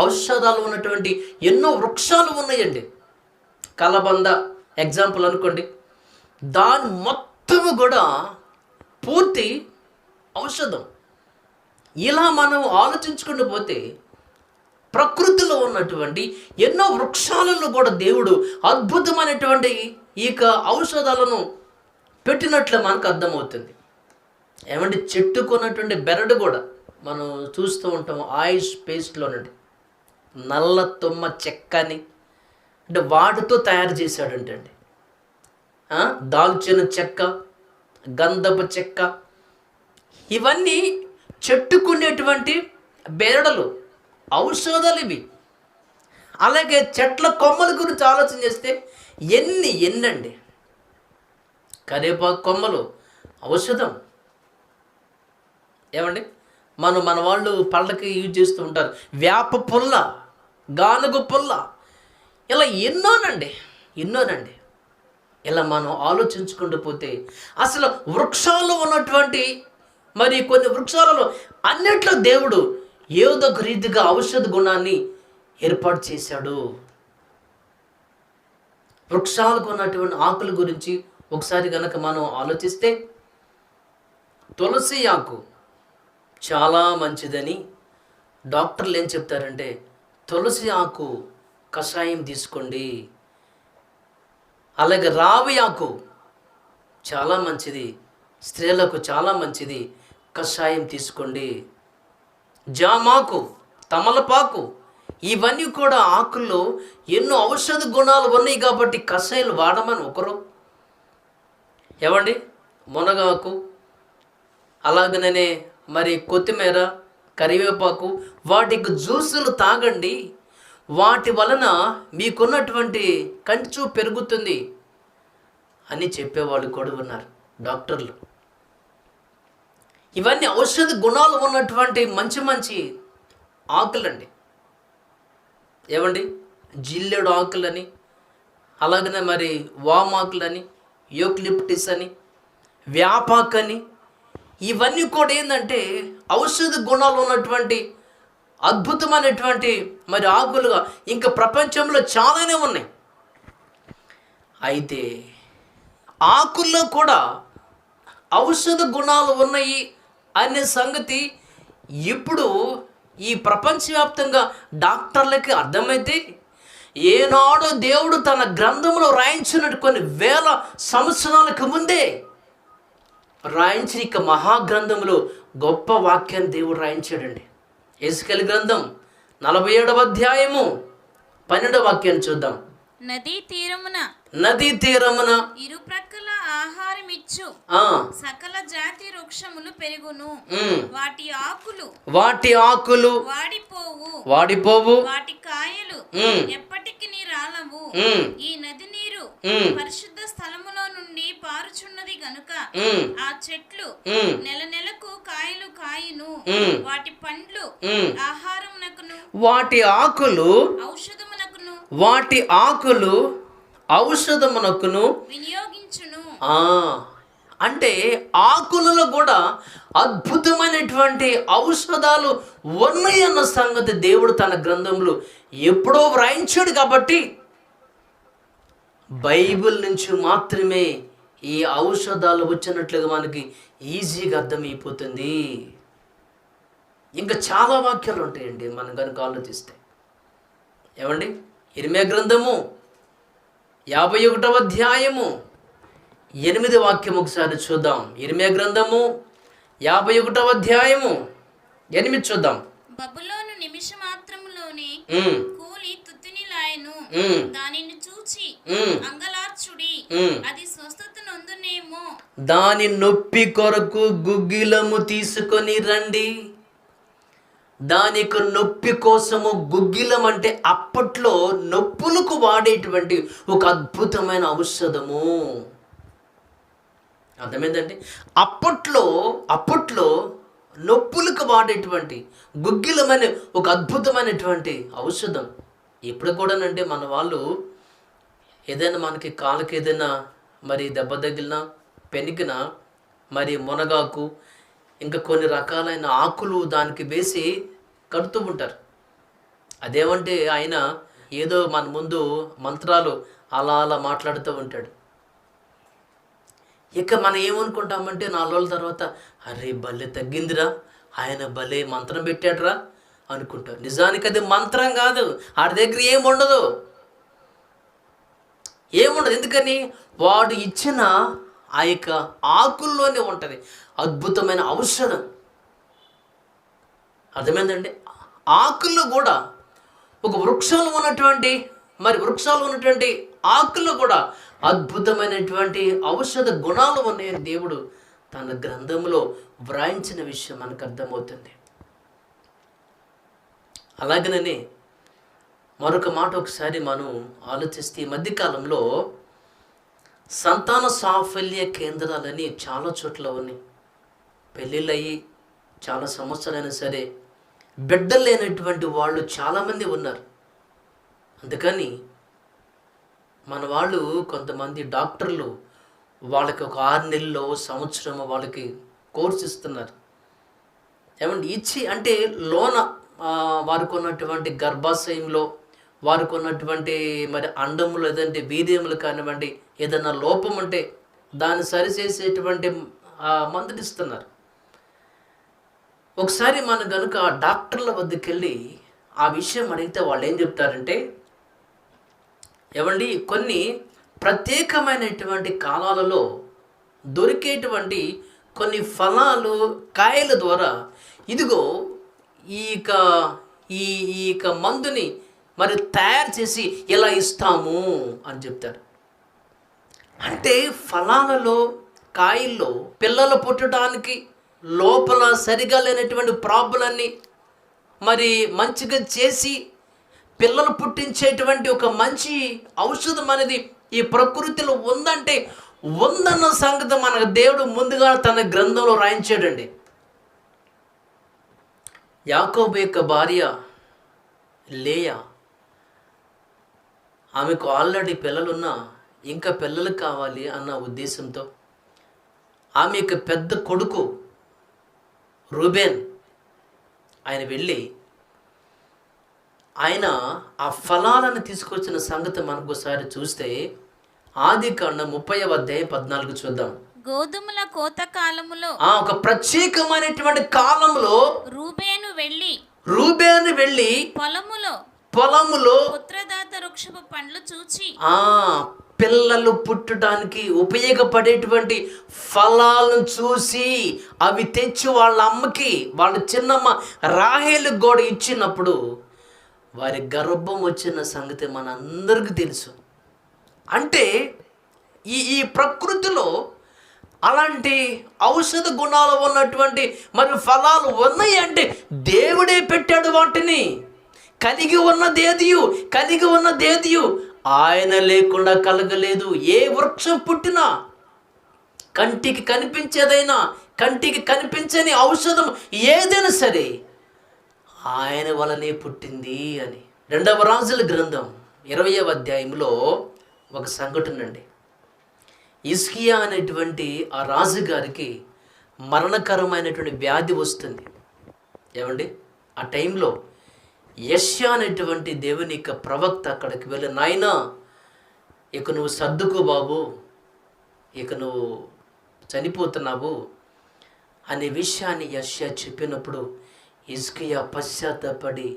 A: ఔషధాలు ఉన్నటువంటి ఎన్నో వృక్షాలు ఉన్నాయండి. కలబంద ఎగ్జాంపుల్ అనుకోండి, దాని మొత్తము కూడా పూర్తి ఔషధం. ఇలా మనం ఆలోచించుకుంటూ పోతే ప్రకృతిలో ఉన్నటువంటి ఎన్నో వృక్షాలలో కూడా దేవుడు అద్భుతమైనటువంటి ఇక ఔషధాలను పెట్టినట్లు మనకు అర్థమవుతుంది. ఏమంటే చెట్టుకున్నటువంటి బెరడు కూడా మనం చూస్తూ ఉంటాము. ఆయుష్ పేస్ట్లో నుండి నల్ల తుమ్మ చెక్కని అంటే వాటితో తయారు చేశాడంటండి. దాల్చిన చెక్క, గంధపు చెక్క, ఇవన్నీ చెట్టుకునేటువంటి బెరడులు ఔషధాలు ఇవి. అలాగే చెట్ల కొమ్మల గురించి ఆలోచన చేస్తే ఎన్నండి. కరివేపాకు కొమ్మలు ఔషధం. ఏమండి, మన వాళ్ళు పళ్ళకి యూజ్ చేస్తూ ఉంటారు. వేప పుల్ల, గానుగ పుల్ల, ఇలా ఎన్నోనండి. ఇలా మనం ఆలోచించుకుంటూ పోతే అసలు వృక్షాలు ఉన్నటువంటి మరి కొన్ని వృక్షాలలో అన్నిట్లో దేవుడు ఏదో ఒక రీతిగా ఔషధ గుణాన్ని ఏర్పాటు చేశాడు. వృక్షాలకు ఉన్నటువంటి ఆకుల గురించి ఒకసారి కనుక మనం ఆలోచిస్తే, తులసి ఆకు చాలా మంచిదని డాక్టర్లు ఏం చెప్తారంటే, తులసి ఆకు కషాయం తీసుకోండి. అలాగే రావి ఆకు చాలా మంచిది, స్త్రీలకు చాలా మంచిది, కషాయం తీసుకోండి. జామాకు, తమలపాకు, ఇవన్నీ కూడా ఆకుల్లో ఎన్నో ఔషధ గుణాలు ఉన్నాయి కాబట్టి కషాయాలు వాడమని ఒకరు. ఏమండి, మునగాకు, అలాగనే మరి కొత్తిమీర, కరివేపాకు, వాటికి జ్యూసులు తాగండి. వాటి వలన మీకున్నటువంటి కంచు పెరుగుతుంది అని చెప్పేవాళ్ళు కూడా ఉన్నారు, డాక్టర్లు. ఇవన్నీ ఔషధ గుణాలు ఉన్నటువంటి మంచి ఆకులండి. ఏమండి, జిల్లెడు ఆకులని, అలాగనే మరి వామాకులని, యూకలిప్టిస్ అని, వేపాకని, ఇవన్నీ కూడా ఏంటంటే ఔషధ గుణాలు ఉన్నటువంటి అద్భుతమైనటువంటి మరి ఆకులుగా ఇంకా ప్రపంచంలో చాలానే ఉన్నాయి. అయితే ఆకుల్లో కూడా ఔషధ గుణాలు ఉన్నాయి అనే సంగతి ఇప్పుడు ఈ ప్రపంచవ్యాప్తంగా డాక్టర్లకి అర్థమైతే, ఏనాడో దేవుడు తన గ్రంథంలో రాయించినట్టు కొన్ని వేల సంవత్సరాలకు ముందే రాయించిన ఇక మహాగ్రంథంలో గొప్ప వాక్యాన్ని దేవుడు రాయించాడండి. ఎస్కేలు గ్రంథం 47వ అధ్యాయము 12వ వాక్యాన్ని చూద్దాం. నదీ తీరమున
B: ఇరుప్రక్కల ఆహారం ఇచ్చు సకల జాతి వృక్షములు పెరుగును, వాటి ఆకులు
A: వాడిపోవు,
B: వాటి కాయలు ఎప్పటికి రాలవు. ఈ నది నీరు పరిశుద్ధ స్థలములో నుండి పారుచున్నది గనుక ఆ చెట్లు నెలకు కాయలు కాయును, వాటి పండ్లు ఆహారమునకును వాటి ఆకులు ఔషధమునకును వినియోగించును.
A: అంటే ఆకులలో కూడా అద్భుతమైనటువంటి ఔషధాలు ఉన్నాయి అన్న సంగతి దేవుడు తన గ్రంథంలో ఎప్పుడో వ్రాయించాడు. కాబట్టి బైబిల్ నుంచి మాత్రమే ఈ ఔషధాలు వచ్చినట్లుగా మనకి ఈజీగా అర్థమైపోతుంది. ఇంకా చాలా వాక్యాలు ఉంటాయండి మనం కనుక ఆలోచిస్తే. ఏమండి, ఇర్మియా గ్రంథము 51వ అధ్యాయము 8వ వాక్యం ఒకసారి చూద్దాం. ఇర్మియా గ్రంథము 51వ అధ్యాయము 8 చూద్దాం.
B: బబులోను నిమిష మాత్రములోనే కూలి తుత్తునిలాయెను, దానిని చూచి అంగలార్చుడి, అది స్వస్థత నొందునేమో.
A: దాని నొప్పి కొరకు గుగ్గిలము తీసుకొని రండి. దానికి నొప్పి కోసము గుగ్గిలం అంటే అప్పట్లో నొప్పులకు వాడేటువంటి ఒక అద్భుతమైన ఔషధము. అర్థమైందండి? అప్పట్లో నొప్పులకు వాడేటువంటి గుగ్గిలం అనే ఒక అద్భుతమైనటువంటి ఔషధం. ఇప్పుడు కూడానంటే మన వాళ్ళు ఏదైనా మనకి కాళ్ళకి ఏదైనా మరి దెబ్బ తగిలినా, పెనికినా, మరి మునగాకు, ఇంకా కొన్ని రకాలైన ఆకులు దానికి వేసి కడుతూ ఉంటారు. అదేమంటే ఆయన ఏదో మన ముందు మంత్రాలు అలా మాట్లాడుతూ ఉంటాడు. ఇక మనం ఏమనుకుంటామంటే 4 రోజుల తర్వాత, అరే భలే తగ్గిందిరా, ఆయన భలే మంత్రం పెట్టాడురా అనుకుంటాం. నిజానికి అది మంత్రం కాదు, ఆడి దగ్గర ఏముండదు. ఎందుకని? వాడు ఇచ్చిన ఆ యొక్క ఆకుల్లోనే ఉంటుంది అద్భుతమైన ఔషధం. అర్థమైందండి? ఆకుల్లో కూడా ఒక వృక్షాలు ఉన్నటువంటి ఆకుల్లో కూడా అద్భుతమైనటువంటి ఔషధ గుణాలు ఉన్నాయని దేవుడు తన గ్రంథంలో వ్రాయించిన విషయం మనకు అర్థమవుతుంది. అలాగనే మరొక మాట ఒకసారి మనం ఆలోచిస్తే ఈ మధ్యకాలంలో సంతాన సాఫల్య కేంద్రాలని చాలా చోట్ల ఉన్నాయి. పెళ్ళిళ్ళు అయ్యి చాలా సంవత్సరాలైనా సరే బిడ్డలు లేనటువంటి వాళ్ళు చాలామంది ఉన్నారు. అందుకని మన వాళ్ళు కొంతమంది డాక్టర్లు వాళ్ళకి ఒక 6 నెలల్లో సంవత్సరము వాళ్ళకి కోర్సు ఇస్తున్నారు. ఏమంటే ఇచ్చి అంటే లోన వారికి ఉన్నటువంటి గర్భాశయంలో వారికి ఉన్నటువంటి మరి అండములు లేదంటే వీర్యములు కానివ్వండి, ఏదైనా లోపం ఉంటే దాన్ని సరిచేసేటువంటి మందులు ఇస్తున్నారు. ఒకసారి మనం కనుక డాక్టర్ల వద్దకు వెళ్ళి ఆ విషయం అడిగితే వాళ్ళు ఏం చెప్తారంటే, ఏమండి కొన్ని ప్రత్యేకమైనటువంటి కాలాలలో దొరికేటువంటి కొన్ని ఫలాలు కాయల ద్వారా ఇదిగో ఈ మందుని మరి తయారు చేసి ఇలా ఇస్తాము అని చెప్తారు. అంటే ఫలాలలో కాయల్లో పిల్లలు పుట్టడానికి లోపల సరిగా లేనటువంటి ప్రాబ్లమ్ని మరి మంచిగా చేసి పిల్లలు పుట్టించేటువంటి ఒక మంచి ఔషధం అనేది ఈ ప్రకృతిలో ఉందంటే ఉందన్న సంగతి మనకు దేవుడు ముందుగా తన గ్రంథంలో రాయించాడండి. యాకోబు యొక్క భార్య లేయా, ఆమెకు ఆల్రెడీ పిల్లలున్నా ఇంకా పిల్లలు కావాలి అన్న ఉద్దేశంతో ఆమె యొక్క పెద్ద కొడుకు రూబేన్ ఆయన వెళ్ళి ఆయన ఆ ఫలాలను తీసుకొచ్చిన సంగతి మనకు ఒకసారి చూస్తే ఆదికాండం 30వ అధ్యాయం 14 చూద్దాం.
B: గోధుమల కోత కాలములో
A: ఒక ప్రత్యేకమైనటువంటి కాలంలో
B: రూబేను వెళ్ళి
A: పొలములో
B: పుత్రదాత వృక్షపు పండ్లు చూచి
A: పిల్లలు పుట్టడానికి ఉపయోగపడేటువంటి ఫలాలను చూసి అవి తెచ్చి వాళ్ళ అమ్మకి వాళ్ళ చిన్నమ్మ రాహేలు కూడా ఇచ్చినప్పుడు వారి గర్భం వచ్చిన సంగతి మనందరికీ తెలుసు. అంటే ఈ ప్రకృతిలో అలాంటి ఔషధ గుణాలు ఉన్నటువంటి మరి ఫలాలు ఉన్నాయి అంటే దేవుడే పెట్టాడు. వాటిని కలిగి ఉన్నదేదియు ఆయన లేకుండా కలగలేదు. ఏ వృక్షం పుట్టినా కంటికి కనిపించేదైనా కంటికి కనిపించని ఔషధం ఏదైనా సరే ఆయన వలనే పుట్టింది అని 2వ రాజుల గ్రంథం 20వ అధ్యాయంలో ఒక సంఘటన అండి. హిజ్కియా అనేటువంటి ఆ రాజుగారికి మరణకరమైనటువంటి వ్యాధి వస్తుంది. ఏమండి ఆ టైంలో యెషయా అనేటువంటి దేవుని యొక్క ప్రవక్త అక్కడికి వెళ్ళి, నాయనా ఇక నువ్వు సర్దుకో బాబు, ఇక నువ్వు చనిపోతున్నావు అనే విషయాన్ని యెషయా చెప్పినప్పుడు హిజ్కియా పశ్చాత్తాపడి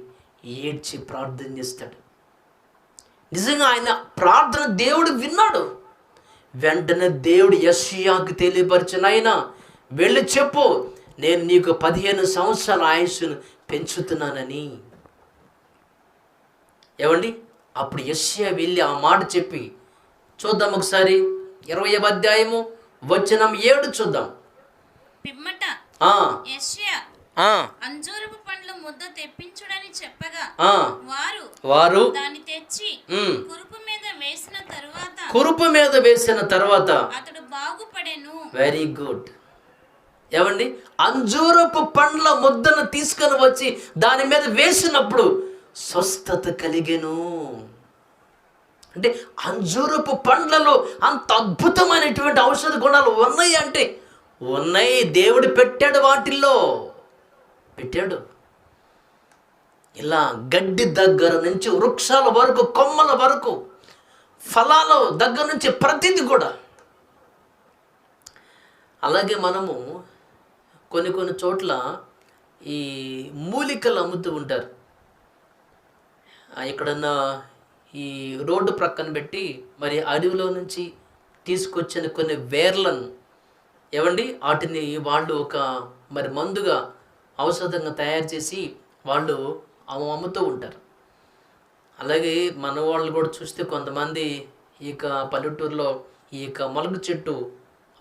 A: ఏడ్చి ప్రార్థన చేస్తాడు. నిజంగా ఆయన ప్రార్థన దేవుడు విన్నాడు. వెంటనే దేవుడు యెషయాకు తెలియపరిచిన, ఆయన వెళ్ళి చెప్పు, నేను నీకు 15 సంవత్సరాల ఆయుష్ను పెంచుతున్నానని. ఏమండి అప్పుడు యెషయా వెళ్ళి ఆ మాట చెప్పి చూద్దాం ఒకసారి 20వ అధ్యాయము వచనం 7 చూద్దాం.
B: పిమ్మట యెషయా అంజూరపు పండ్ల ముద్ద తెప్పించుడని చెప్పగా వారు దాన్ని తెచ్చి కురుపు మీద వేసిన తరువాత అతడు బాగుపడెను. Very good. ఏమండి అంజూరపు పండ్ల ముద్దను తీసుకొని వచ్చి దాని మీద వేసినప్పుడు స్వస్థత కలిగెను. అంటే అంజూరపు పండ్లలో అంత అద్భుతమైనటువంటి ఔషధ గుణాలు ఉన్నాయి అంటే ఉన్నాయి. దేవుడు పెట్టాడు, వాటిల్లో పెట్టాడు. ఇలా గడ్డి దగ్గర నుంచి వృక్షాల వరకు, కొమ్మల వరకు, ఫలాల దగ్గర నుంచి ప్రతిదీ కూడా. అలాగే మనము కొన్ని చోట్ల ఈ మూలికలు అమ్ముతూ ఉంటారు. ఎక్కడన్నా ఈ రోడ్డు ప్రక్కన పెట్టి మరి అడవిలో నుంచి తీసుకొచ్చిన కొన్ని వేర్లను ఏమండి వాటిని వాళ్ళు ఒక మరి మందుగా ఔషధంగా తయారు చేసి వాళ్ళు అమ్ముతూ ఉంటారు. అలాగే మన వాళ్ళు కూడా చూస్తే కొంతమంది ఇక పల్లెటూరులో ఈ యొక్క మొలక చెట్టు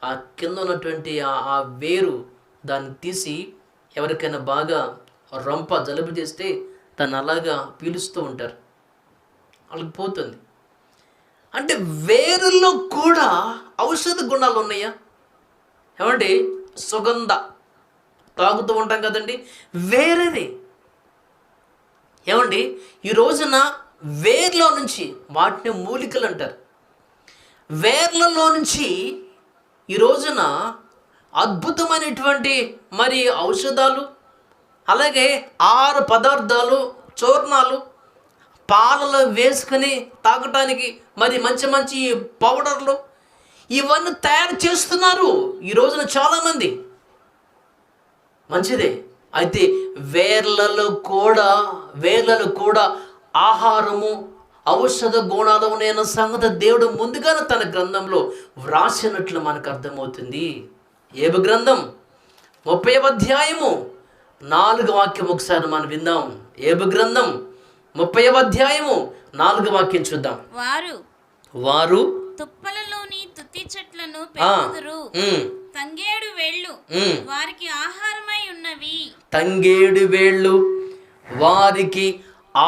B: ఆ కింద ఉన్నటువంటి ఆ వేరు దాన్ని తీసి ఎవరికైనా బాగా రొంప జలుబు చేస్తే
A: దాన్ని అలాగా పీలుస్తూ ఉంటారు, వాళ్ళకి పోతుంది. అంటే వేరులో కూడా ఔషధ గుణాలు ఉన్నాయా? ఏమండి, సుగంధ తాగుతూ ఉంటాం కదండి, వేరేది. ఏమండి, ఈ రోజున వేర్లో నుంచి, వాటిని మూలికలు అంటారు, వేర్లలో నుంచి ఈ రోజున అద్భుతమైనటువంటి మరి ఔషధాలు, అలాగే ఆహార పదార్థాలు, చూర్ణాలు, పాలలో వేసుకొని తాగటానికి మరి మంచి మంచి పౌడర్లు, ఇవన్నీ తయారు చేస్తున్నారు ఈ రోజున చాలామంది. మంచిదే. అయితే వేర్లలో కూడా ఆహారము, ఔషధ గుణాలు ఉన్నాయన్న సంగతి దేవుడు ముందుగానే తన గ్రంథంలో వ్రాసినట్లు మనకు అర్థమవుతుంది. ఏబు గ్రంథం 30వ అధ్యాయము 4వ వాక్యం ఒకసారి మనం విందాం. ఏబు గ్రంథం 30వ అధ్యాయము 4వ వాక్యం చూద్దాం. వారు
C: తుప్పలలోని తుత్తి చెట్లను పెరుగుదురు, తంగేడు వేళ్ళు వారికి ఆహారమై ఉన్నవి.
A: తంగేడు వేళ్ళు వారికి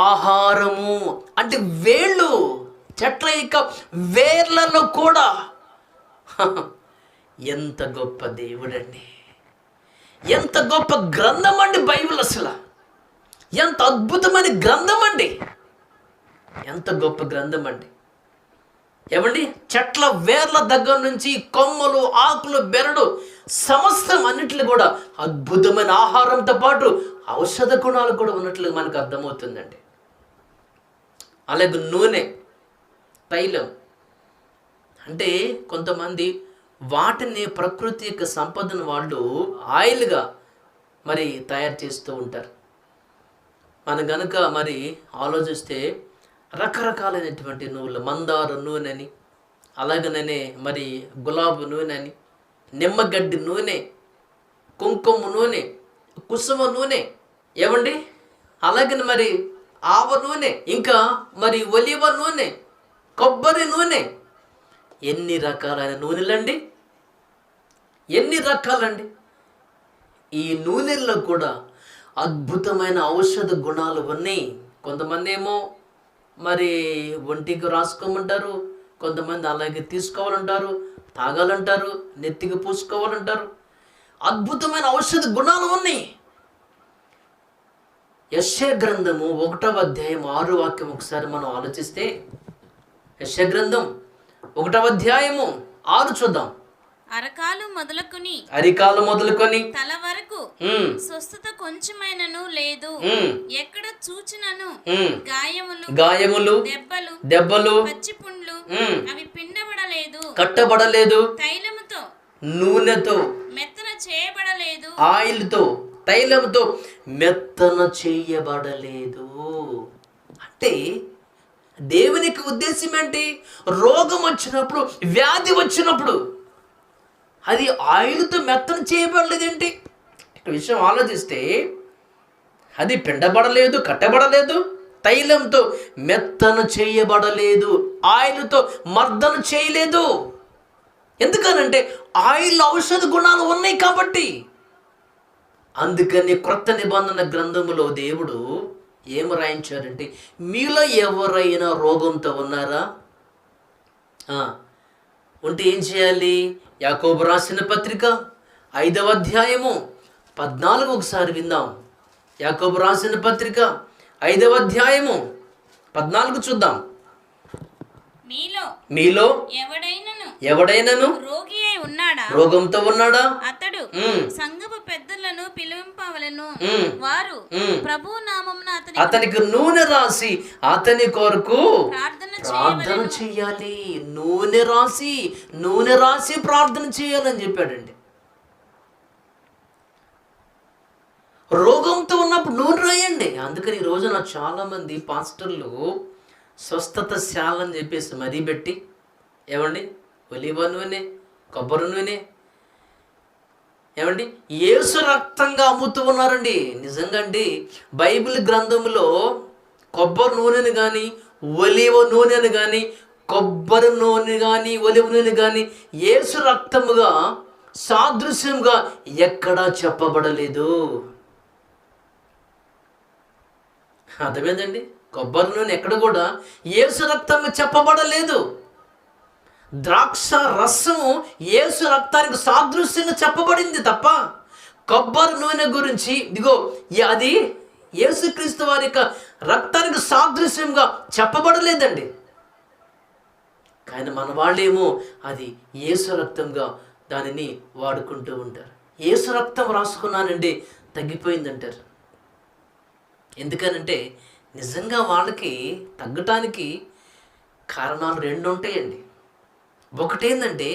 A: ఆహారము. అంటే వేళ్ళు, చెట్ల యొక్క వేర్లలో కూడా ఎంత గొప్ప దేవుడండి, ఎంత గొప్ప గ్రంథం అండి బైబిల్. అసలు ఎంత అద్భుతమైన గ్రంథం అండి, ఎంత గొప్ప గ్రంథం అండి. ఏమండి, చెట్ల వేర్ల దగ్గర నుంచి కొమ్మలు, ఆకులు, బెరడు, సమస్తం అన్నిట్లు కూడా అద్భుతమైన ఆహారంతో పాటు ఔషధ గుణాలు కూడా ఉన్నట్లు మనకు అర్థమవుతుందండి. అలాగే నూనె, తైలం, అంటే కొంతమంది వాటిని ప్రకృతి యొక్క సంపదను వాళ్ళు ఆయిల్గా మరి తయారు చేస్తూ ఉంటారు. మనం కనుక మరి ఆలోచిస్తే రకరకాలైనటువంటి నూనెలు, మందార నూనె అని, అలాగనే మరి గులాబీ నూనె అని, నిమ్మగడ్డి నూనె, కుంకుమ నూనె, కుసుమ నూనె, ఏమండి, అలాగే మరి ఆవ నూనె, ఇంకా మరి ఒలివ నూనె, కొబ్బరి నూనె. ఎన్ని రకాలైన నూనెలండి, ఎన్ని రకాలండి. ఈ నూనెల్లో కూడా అద్భుతమైన ఔషధ గుణాలు ఉన్నాయి. కొంతమంది ఏమో మరి ఒంటికి రాసుకోమంటారు, కొంతమంది అలాగే తీసుకోవాలంటారు, తాగాలంటారు, నెత్తికి పూసుకోవాలంటారు. అద్భుతమైన ఔషధ గుణాలు ఉన్నాయి. యెషయా గ్రంథము 1వ అధ్యాయం 6వ వాక్యం ఒకసారి మనం ఆలోచిస్తే, యెషయా గ్రంథం 1వ అధ్యాయము 6 చూద్దాం.
C: అరికాలు
A: మొదలుకొని
C: తల వరకు స్వస్థత కొంచెమైనను లేదు, ఎక్కడ చూచినను గాయములు దెబ్బలు పచ్చిపుండ్లు, అవి పిండబడలేదు,
A: కట్టబడలేదు,
C: తైలముతో
A: నూనెతో
C: మెత్తన చేయబడలేదు,
A: ఆయిల్తో తైలముతో మెత్తన చేయబడలేదు. అంటే దేవునికి ఉద్దేశం ఏంటి? రోగం వచ్చినప్పుడు, వ్యాధి వచ్చినప్పుడు అది ఆయిల్తో మెత్తన చేయబడలేదేంటి? విషయం ఆలోచిస్తే అది పిండబడలేదు, కట్టబడలేదు, తైలంతో మెత్తన చేయబడలేదు, ఆయిల్తో మర్దన చేయలేదు. ఎందుకనంటే ఆయిల్ ఔషధ గుణాలు ఉన్నాయి కాబట్టి. అందుకని క్రొత్త నిబంధన గ్రంథములో దేవుడు ఏం రాయించారంటే, మీలో ఎవరైనా రోగంతో ఉన్నారా? ఉంటే ఏం చేయాలి? యాకోబు రాసిన పత్రిక 5వ అధ్యాయము 14 ఒకసారి విందాం. యాకోబు రాసిన పత్రిక 5వ అధ్యాయము 14 చూద్దాం. మీలో ఎవడైనను రోగంతో ఉన్నాడా?
C: అతడు సంఘపు పెద్దలను పిలువింపవలెను, వారు ప్రభువు నామమున
A: అతనికి నూనె రాసి అతని కొరకు ప్రార్థన చేయాలి. నూనె రాసి ప్రార్థన చేయాలని చెప్పాడండి. రోగంతో ఉన్నప్పుడు నూనె రాయండి. అందుకని ఈ రోజున చాలా మంది పాస్టర్లు స్వస్థత శాల అని చెప్పేసి మరీ పెట్టి, ఏమండి, ఒలివ నూనె, కొబ్బరి నూనె, ఏమండి, యేసు రక్తంగా అమ్ముతూ ఉన్నారండి. నిజంగా అండి, బైబిల్ గ్రంథంలో కొబ్బరి నూనెను కానీ, ఒలివ నూనెను కానీ, కొబ్బరి నూనె కానీ, ఒలివ నూనె కానీ యేసు రక్తముగా అర్థమైందండి? కొబ్బరి నూనె ఎక్కడ కూడా యేసు రక్తం చెప్పబడలేదు. ద్రాక్ష రసము యేసు రక్తానికి సాదృశ్యంగా చెప్పబడింది తప్ప కొబ్బరి నూనె గురించి ఇదిగో అది యేసుక్రీస్తు వారి యొక్క రక్తానికి సాదృశ్యంగా చెప్పబడలేదండి. కానీ మన వాళ్ళేమో అది యేసు రక్తంగా దానిని వాడుకుంటూ ఉంటారు. యేసు రక్తం రాసుకున్నానండి తగ్గిపోయిందంటారు. ఎందుకనంటే నిజంగా వాళ్ళకి తగ్గటానికి కారణాలు 2 ఉంటాయండి. ఒకటేంటంటే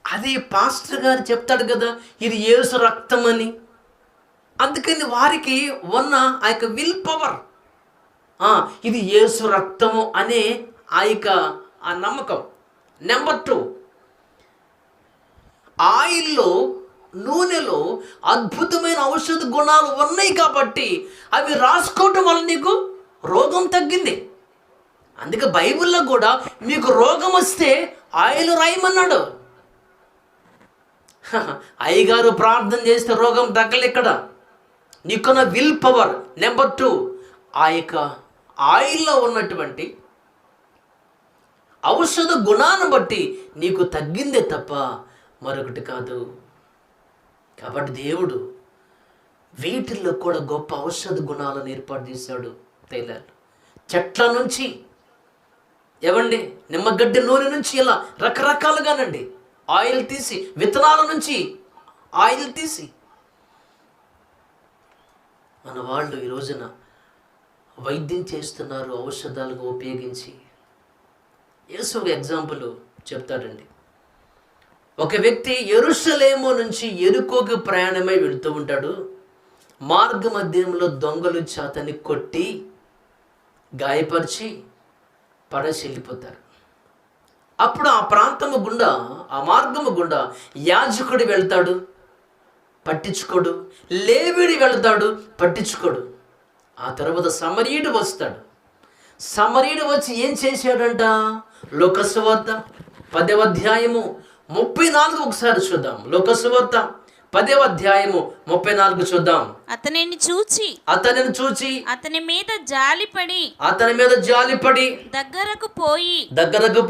A: అది పాస్టర్ గారు చెప్తాడు కదా ఇది యేసు రక్తం అని, అందుకని వారికి ఉన్న ఆ యొక్క విల్ పవర్ ఇది యేసు రక్తము అనే ఆ నమ్మకం. నెంబర్ 2, ఆయిల్లో నూనెలో అద్భుతమైన ఔషధ గుణాలు ఉన్నాయి కాబట్టి అవి రాసుకోవటం వల్ల నీకు రోగం తగ్గింది. అందుకే బైబిల్లో కూడా మీకు రోగం వస్తే ఆయిల్ రాయమన్నాడు. అయ్యగారు ప్రార్థన చేస్తే రోగం తగ్గలే. ఇక్కడ నీకున్న విల్ పవర్. నెంబర్ 2, ఆ యొక్క ఆయిల్లో ఉన్నటువంటి ఔషధ గుణాన్ని బట్టి నీకు తగ్గిందే తప్ప మరొకటి కాదు. కాబట్టి దేవుడు వీటిల్లో కూడా గొప్ప ఔషధ గుణాలను ఏర్పాటు చేశాడు. తైలాలు చెట్ల నుంచి ఏవండి నిమ్మగడ్డి నూనె నుంచి ఇలా రకరకాలుగానండి ఆయిల్ తీసి, విత్తనాల నుంచి ఆయిల్ తీసి మన వాళ్ళు ఈ రోజున వైద్యం చేస్తున్నారు ఔషధాలుగా ఉపయోగించి. యేసు ఒక ఎగ్జాంపుల్ చెప్తాడండి. ఒక వ్యక్తి యెరూషలేము నుంచి యెరికోకి ప్రయాణమై వెళుతూ ఉంటాడు. మార్గ మధ్యంలో దొంగలు అతన్ని కొట్టి గాయపరిచి పడేసి వెళ్ళిపోతారు. అప్పుడు ఆ ప్రాంతము గుండా, ఆ మార్గము గుండా యాజకుడు వెళ్తాడు, పట్టించుకోడు. లేవీడు వెళ్తాడు, పట్టించుకోడు. ఆ తర్వాత సమరీయుడు వస్తాడు. సమరీయుడు వచ్చి ఏం చేశాడంట? లోకసువార్త 10వ అధ్యాయము 34 ఒకసారి చూద్దాం. లోకసువార్త 10వ అధ్యాయము 34 చూద్దాం.
C: అతనిని చూచి అతని మీద జాలిపడి దగ్గరకు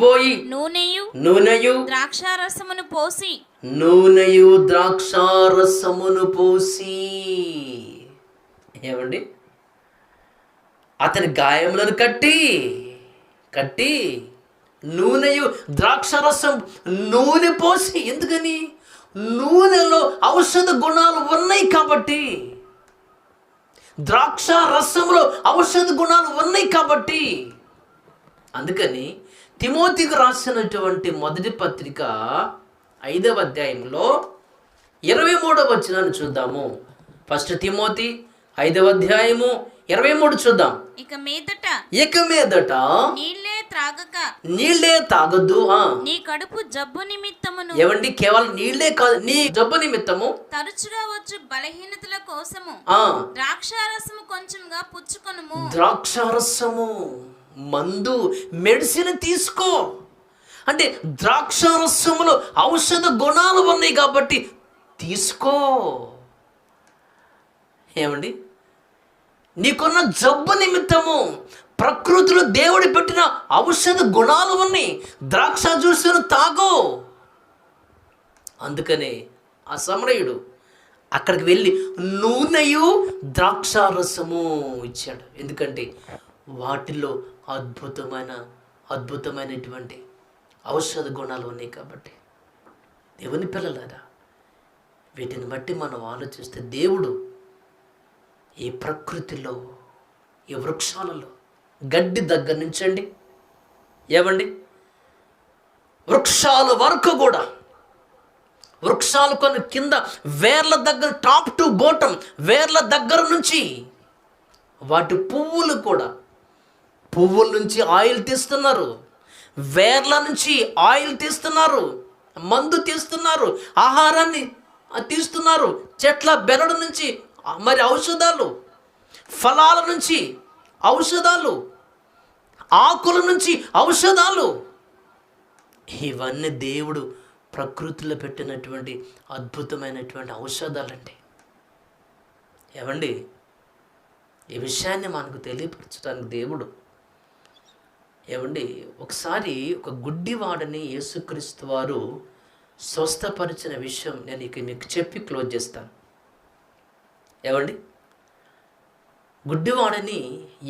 C: పోయి నూనెయు ద్రాక్షారసమును పోసి ఏమండి అతని గాయములను కట్టి నూనెయు ద్రాక్షరసం నూనె పోసి. ఎందుకని? నూనెలో ఔషధ గుణాలు ఉన్నాయి కాబట్టి, ద్రాక్ష రసంలో ఔషధ గుణాలు ఉన్నాయి కాబట్టి. అందుకని తిమోతికి రాసినటువంటి మొదటి పత్రిక 5వ అధ్యాయంలో 23వ వచనాన్ని చూద్దాము. ఫస్ట్ తిమోతి 5వ అధ్యాయము 23 చూద్దాం. ఇక మీదట నీళ్ళే తాగొద్దు. నీ కడుపు జబ్బు నిమిత్తమును.
A: ఏవండి, కేవలం నీళ్ళే కాదు, నీ జబ్బు నిమిత్తము
C: తరచుగా వచ్చు బలహీనతల కోసము ద్రాక్షారసము కొంచెంగా పుచ్చుకొనుము.
A: ద్రాక్షారసము మందు, మెడిసిన్ తీసుకో. అంటే ద్రాక్షారసములో ఔషధ గుణాలు ఉన్నాయి కాబట్టి తీసుకో. ఏమండి, నీకున్న జబ్బు నిమిత్తము ప్రకృతిలో దేవుడు పెట్టిన ఔషధ గుణాలు ఉన్నాయి. ద్రాక్ష జ్యూసును తాగు. అందుకనే ఆ సమరయుడు అక్కడికి వెళ్ళి నూనెయు ద్రాక్షారసము ఇచ్చాడు. ఎందుకంటే వాటిల్లో అద్భుతమైనటువంటి ఔషధ గుణాలు ఉన్నాయి కాబట్టి. దేవుని పిల్లలారా, వీటిని బట్టి మనం ఆలోచిస్తే దేవుడు ఈ ప్రకృతిలో, ఈ వృక్షాలలో, గడ్డి దగ్గర నుంచండి ఏమండి వృక్షాల వరకు కూడా, వృక్షాలు కొన్ని కింద వేర్ల దగ్గర, టాప్ టు బాటమ్ వేర్ల దగ్గర నుంచి వాటి పువ్వులు కూడా, పువ్వుల నుంచి ఆయిల్ తీస్తున్నారు, వేర్ల నుంచి ఆయిల్ తీస్తున్నారు, మందు తీస్తున్నారు, ఆహారాన్ని తీస్తున్నారు, చెట్ల బెరడు నుంచి మరి ఔషధాలు, ఫలాల నుంచి ఔషధాలు, ఆకుల నుంచి ఔషధాలు. ఇవన్నీ దేవుడు ప్రకృతిలో పెట్టినటువంటి అద్భుతమైనటువంటి ఔషధాలండి. ఏమండి, ఈ విషయాన్ని మనకు తెలియపరచడానికి దేవుడు ఏమండి ఒకసారి ఒక గుడ్డివాడిని యేసుక్రీస్తు వారు స్వస్థపరిచిన విషయం నేను ఇక మీకు చెప్పి క్లోజ్ చేస్తాను. ఏమండి గుడ్డివాడిని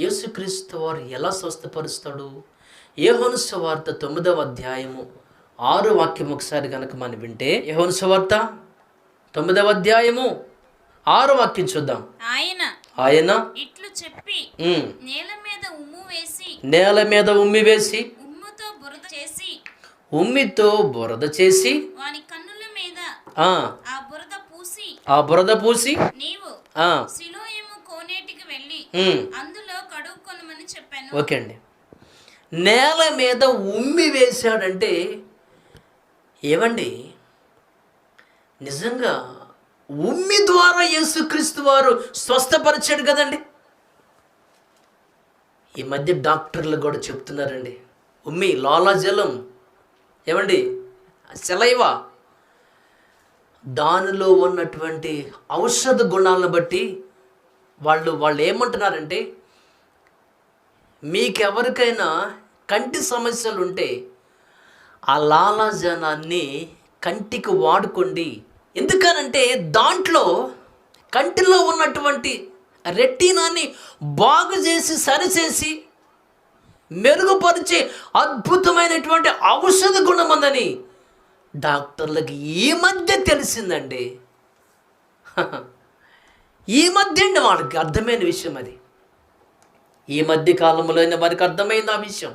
A: యేసుక్రీస్తు వారు ఎలా స్వస్థపరుస్తాడు? యోహాను సువార్త 9వ అధ్యాయము 6వ వాక్యం ఒకసారి కనుక మనం వింటే, యోహాను సువార్త 9వ అధ్యాయము 6వ వాక్యం చూద్దాం. ఆయన
C: ఇట్లు చెప్పి నేల మీద ఉమ్మి వేసి
A: ఉమ్మితో బురద చేసి
C: వాని కన్నుల మీద
A: ఆ బురద పూసి
C: నీవు సిలోయము కోనేటికి వెళ్ళి అందులో కడుక్కొనమని చెప్పాను.
A: ఓకే అండి, నేల మీద ఉమ్మి వేశాడంటే ఏమండి నిజంగా ఉమ్మి ద్వారా యేసుక్రీస్తు వారు స్వస్థపరిచాడు కదండి. ఈ మధ్య డాక్టర్లు కూడా చెప్తున్నారండి, ఉమ్మి లాలాజలం ఏమండి సెలైవా దానిలో ఉన్నటువంటి ఔషధ గుణాలను బట్టి వాళ్ళు ఏమంటున్నారంటే, మీకెవరికైనా కంటి సమస్యలు ఉంటే ఆ లాలాజలాన్ని కంటికి వాడుకోండి. ఎందుకనంటే దాంట్లో కంటిలో ఉన్నటువంటి రెటీనాని బాగు చేసి సరిచేసి మెరుగుపరిచే అద్భుతమైనటువంటి ఔషధ గుణం ఉందని డాక్టర్లకి ఈ మధ్య తెలిసిందండి. ఈ మధ్య అండి వాళ్ళకి అర్థమైన విషయం అది. ఈ మధ్య కాలంలోనే వారికి అర్థమైంది ఆ విషయం.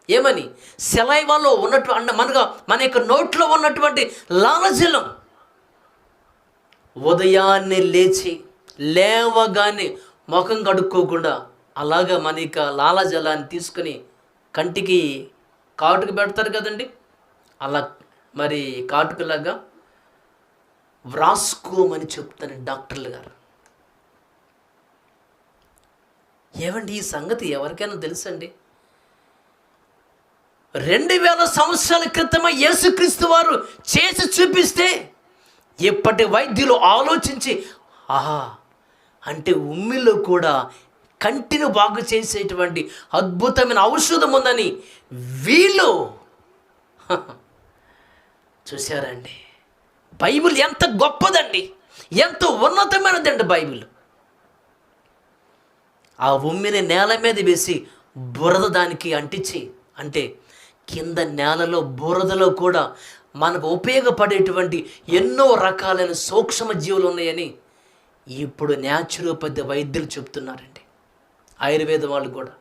A: ఏమని? సెలైవాలో ఉన్నటువంటి మన యొక్క నోట్లో ఉన్నటువంటి లాలజలం ఉదయాన్నే లేవగానే ముఖం కడుక్కోకుండా అలాగా మన యొక్క లాలజలాన్ని తీసుకుని కంటికి కాటుకు పెడతారు కదండి, అలా మరి కాటుకులాగా వ్రాసుకోమని చెప్తాను డాక్టర్లు గారు. ఏమండి ఈ సంగతి ఎవరికైనా తెలుసండి? 2000 సంవత్సరాల క్రితమే యేసుక్రీస్తు వారు చేసి చూపిస్తే ఇప్పటి వైద్యులు ఆలోచించి ఆహా అంటే ఉమ్మిలో కూడా కంటిని బాగు చేసేటువంటి అద్భుతమైన ఔషధం ఉందని వీళ్ళు చూశారండి. బైబిల్ ఎంత గొప్పదండి, ఎంత ఉన్నతమైనదండి బైబిల్. ఆ ఉమ్మిని నేల మీద వేసి బురద దానికి అంటించి, అంటే కింద నేలలో బురదలో కూడా మనకు ఉపయోగపడేటువంటి ఎన్నో రకాలైన సూక్ష్మ జీవులు ఉన్నాయని ఇప్పుడు న్యాచురోపతి వైద్యులు చెప్తున్నారండి. ఆయుర్వేద వాళ్ళు కూడా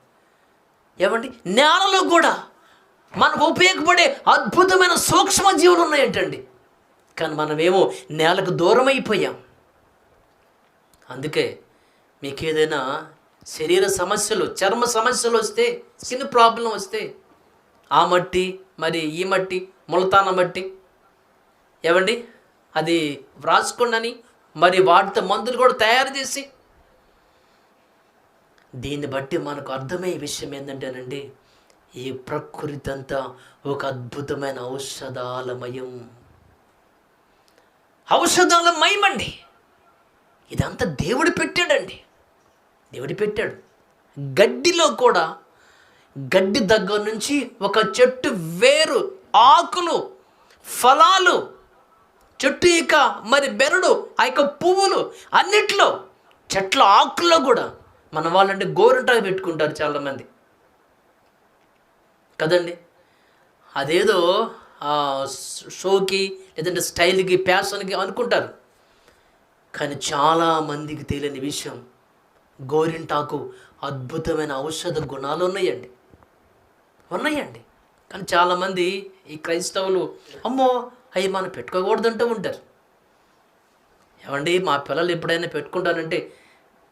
A: ఏమండి నేలలో కూడా మనకు ఉపయోగపడే అద్భుతమైన సూక్ష్మ జీవులు ఉన్నాయంటండి. కానీ మనమేమో నేలకు దూరం అయిపోయాం. అందుకే మీకు ఏదైనా శరీర సమస్యలు, చర్మ సమస్యలు వస్తే, స్కిన్ ప్రాబ్లం వస్తే ఆ మట్టి మరి ఈ మట్టి ములతాన మట్టి ఏమండి అది వ్రాసుకోండి మరి వాటితో మందులు కూడా తయారు చేసి, దీన్ని బట్టి మనకు అర్థమయ్యే విషయం ఏంటంటేనండి, ఈ ప్రకృతి అంతా ఒక అద్భుతమైన ఔషధాలమయమండి. ఇదంతా దేవుడు పెట్టాడండి, దేవుడు పెట్టాడు. గడ్డిలో కూడా గడ్డి దగ్గర నుంచి ఒక చెట్టు వేరు, ఆకులు, ఫలాలు, చెట్టు ఇక మరి బెరడు, ఆ యొక్క పువ్వులు అన్నిట్లో, చెట్ల ఆకుల్లో కూడా మన వాళ్ళంటే గోరింటాకు పెట్టుకుంటారు చాలామంది కదండి. అదేదో షోకి లేదంటే స్టైల్కి, ఫ్యాషన్కి అనుకుంటారు. కానీ చాలామందికి తెలియని విషయం, గోరింటాకు అద్భుతమైన ఔషధ గుణాలు ఉన్నాయండి. కానీ చాలామంది ఈ క్రైస్తవులు అమ్మో అవి మనం పెట్టుకోకూడదంటూ ఉంటారు. ఏమండి మా పిల్లలు ఎప్పుడైనా పెట్టుకుంటానంటే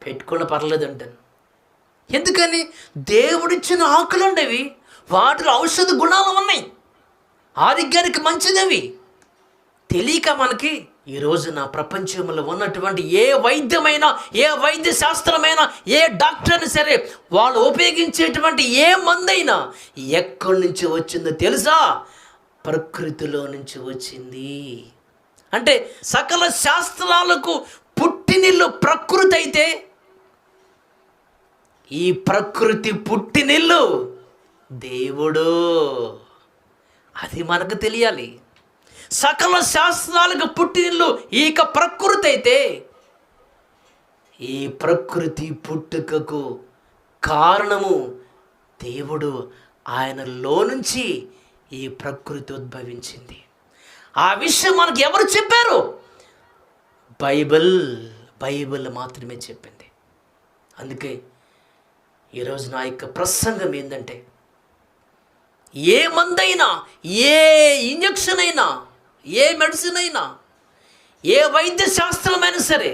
A: పెట్టుకున్న పర్లేదు అంటాను. ఎందుకని? దేవుడిచ్చిన ఆకులు ఉండేవి, వాటిలో ఔషధ గుణాలు ఉన్నాయి, ఆరోగ్యానికి మంచిదవి. తెలియక మనకి ఈ రోజున ప్రపంచంలో ఉన్నటువంటి ఏ వైద్యమైనా, ఏ వైద్య శాస్త్రమైనా, ఏ డాక్టర్ అయినా సరే, వాళ్ళు ఉపయోగించేటువంటి ఏ మందైనా ఎక్కడి నుంచి వచ్చిందో తెలుసా? ప్రకృతిలో నుంచి వచ్చింది. అంటే సకల శాస్త్రాలకు పుట్టినిల్లు ప్రకృతి అయితే ఈ ప్రకృతి పుట్టినిల్లు దేవుడు. అది మనకు తెలియాలి. సకల శాస్త్రాలకు పుట్టినిల్లు ఇక ప్రకృతి అయితే, ఈ ప్రకృతి పుట్టుకకు కారణము దేవుడు. ఆయనలో నుంచి ఈ ప్రకృతి ఉద్భవించింది. ఆ విషయం మనకు ఎవరు చెప్పారు? బైబిల్ మాత్రమే చెప్పింది. అందుకే ఈరోజు నా యొక్క ప్రసంగం ఏంటంటే, ఏ మందైనా, ఏ ఇంజక్షన్ అయినా, ఏ మెడిసిన్ అయినా, ఏ వైద్య శాస్త్రమైనా సరే,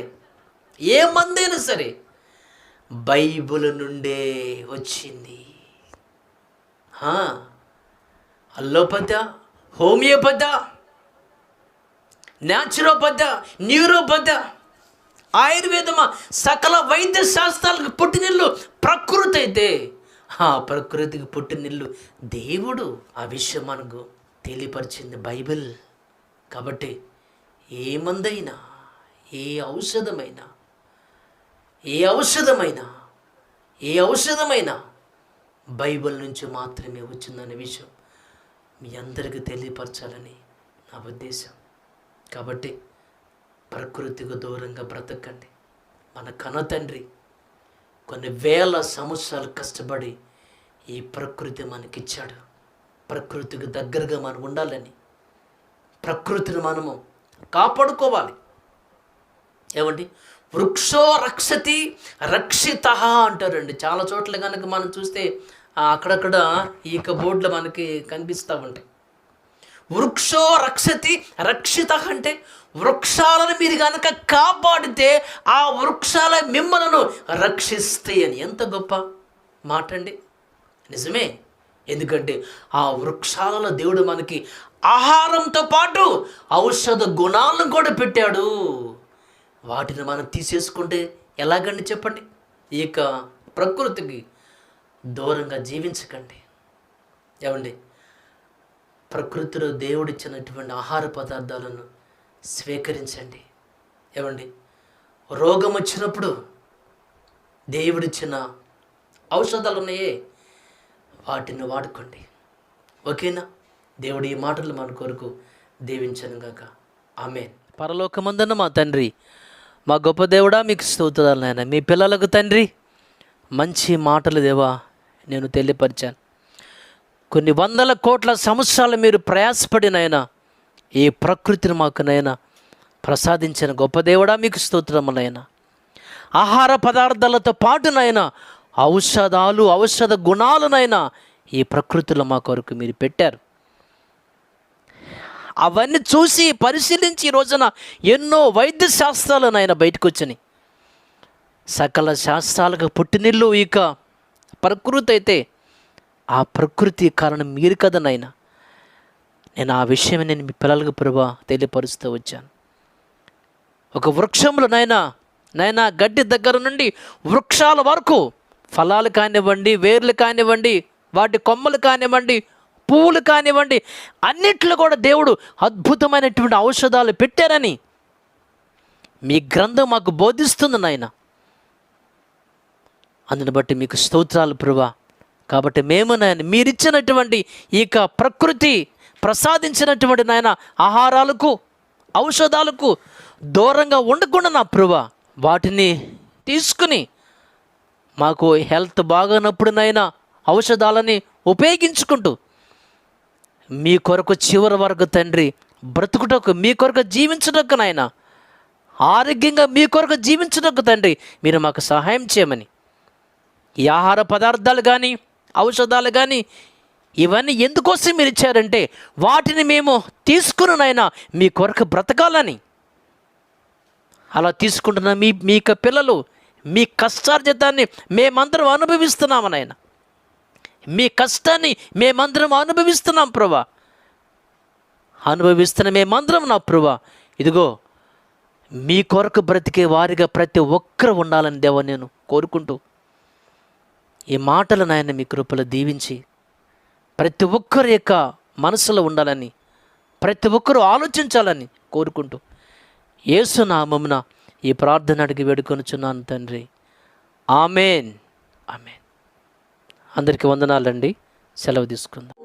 A: ఏ మందైనా సరే బైబిల్ నుండే వచ్చింది. అల్లోపతి, హోమియోపతి, న్యాచురోపతి, న్యూరోపతి, ఆయుర్వేదమా, సకల వైద్య శాస్త్రాలకు పుట్టినిల్లు ప్రకృతి అయితే, ఆ ప్రకృతికి పుట్టినిల్లు దేవుడు. ఆ విషయం మనకు తెలియపరిచింది బైబిల్. కాబట్టి ఏ మందైనా, ఏ ఔషధమైనా బైబిల్ నుంచి మాత్రమే వచ్చిందనే విషయం మీ అందరికీ తెలియపరచాలని నా ఉద్దేశం. కాబట్టి ప్రకృతికి దూరంగా బ్రతకండి. మన కన్నతండ్రి కొన్ని వేల సంవత్సరాలు కష్టపడి ఈ ప్రకృతి మనకిచ్చాడు. ప్రకృతికి దగ్గరగా మనం ఉండాలని, ప్రకృతిని మనము కాపాడుకోవాలి. ఏమండి, వృక్షో రక్షతి రక్షిత అంటారండి. చాలా చోట్ల కనుక మనం చూస్తే అక్కడక్కడ ఈ బోర్డులు మనకి కనిపిస్తూ ఉంటాయి. వృక్షో రక్షతి రక్షిత అంటే వృక్షాలను మీరు కనుక కాపాడితే ఆ వృక్షాల మిమ్మలను రక్షిస్తాయి అని. ఎంత గొప్ప మాట అండి. నిజమే. ఎందుకంటే ఆ వృక్షాలలో దేవుడు మనకి ఆహారంతో పాటు ఔషధ గుణాలను కూడా పెట్టాడు. వాటిని మనం తీసేసుకుంటే ఎలాగండి చెప్పండి? ఇక ప్రకృతికి దూరంగా జీవించకండి. ఏమండి, ప్రకృతిలో దేవుడిచ్చినటువంటి ఆహార పదార్థాలను స్వీకరించండి. ఏమండి, రోగం వచ్చినప్పుడు దేవుడిచ్చిన ఔషధాలు ఉన్నాయే, వాటిని వాడుకోండి. ఓకేనా? దేవుడి ఈ మాటలు మన కొరకు దీవించను గాక. ఆమేన్. పరలోకమందున్న మా తండ్రి, మా గొప్ప దేవుడా, మీకు స్తోత్రాలు నాయన. మీ పిల్లలకు తండ్రి మంచి మాటలు దేవా నేను తెలియపరిచాను. కొన్ని వందల కోట్ల సంవత్సరాలు మీరు ప్రయాసపడినైనా ఈ ప్రకృతిని మాకు నైనా ప్రసాదించిన గొప్ప దేవుడా, మీకు స్తోత్రములైనా. ఆహార పదార్థాలతో పాటునైనా ఔషధ గుణాలనైనా ఈ ప్రకృతిలో మా కొరకు మీరు పెట్టారు. అవన్నీ చూసి పరిశీలించి ఈ రోజున ఎన్నో వైద్య శాస్త్రాలనైనా బయటకు వచ్చినాయి. సకల శాస్త్రాలకు పుట్టినిల్లు ఇక ప్రకృతి అయితే, ఆ ప్రకృతి కారణం మీరు కదా నాయనా. నేను ఆ విషయం నేను మీ పిల్లలకు ప్రభా తెలియపరుస్తూ వచ్చాను. ఒక వృక్షంలో నైనా గడ్డి దగ్గర నుండి వృక్షాల వరకు ఫలాలు కానివ్వండి, వేర్లు కానివ్వండి, వాటి కొమ్మలు కానివ్వండి, పువ్వులు కానివ్వండి, అన్నిట్లో కూడా దేవుడు అద్భుతమైనటువంటి ఔషధాలు పెట్టారని మీ గ్రంథం మాకు బోధిస్తుంది నాయన. అందుని బట్టి మీకు స్తోత్రాలు ప్రభువా. కాబట్టి మేము నాయన మీరిచ్చినటువంటి ఇక ప్రకృతి ప్రసాదించినటువంటి నాయన ఆహారాలకు ఔషధాలకు దూరంగా ఉండకుండా నా ప్రభువా వాటిని తీసుకుని మాకు హెల్త్ బాగానప్పుడునైనా ఔషధాలని ఉపయోగించుకుంటూ మీ కొరకు చివరి వరకు తండ్రి బ్రతుకుటకు, మీ కొరకు జీవించుటకు నాయన, ఆరోగ్యంగా మీ కొరకు జీవించుటకు తండ్రి మీరు మాకు సహాయం చేయమని, ఈ ఆహార పదార్థాలు కానీ ఔషధాలు కానీ ఇవన్నీ ఎందుకోసం మీరు ఇచ్చారంటే వాటిని మేము తీసుకున్నైనా మీ కొరకు బ్రతకాలని. అలా తీసుకుంటున్న మీ పిల్లలు మీ కష్టార్జితాన్ని మేమందరం అనుభవిస్తున్నాము నాయన. మీ కష్టాన్ని మేమందరం అనుభవిస్తున్నాం ప్రభా. అనుభవిస్తున్న మేమందరం నా ప్రభా, ఇదిగో మీ కొరకు బ్రతికే వారిగా ప్రతి ఒక్కరు ఉండాలని దేవా నేను కోరుకుంటూ ఈ మాటలు నాయన మీ కృపలో దీవించి ప్రతి ఒక్కరి యొక్క మనసులో ఉండాలని, ప్రతి ఒక్కరూ ఆలోచించాలని కోరుకుంటూ యేసు నామమున ఈ ప్రార్థన అడిగి వేడుకొనుచున్నాను తండ్రి. ఆమెన్, ఆమేన్. అందరికీ వందనాలండి. సెలవు తీసుకుందాం.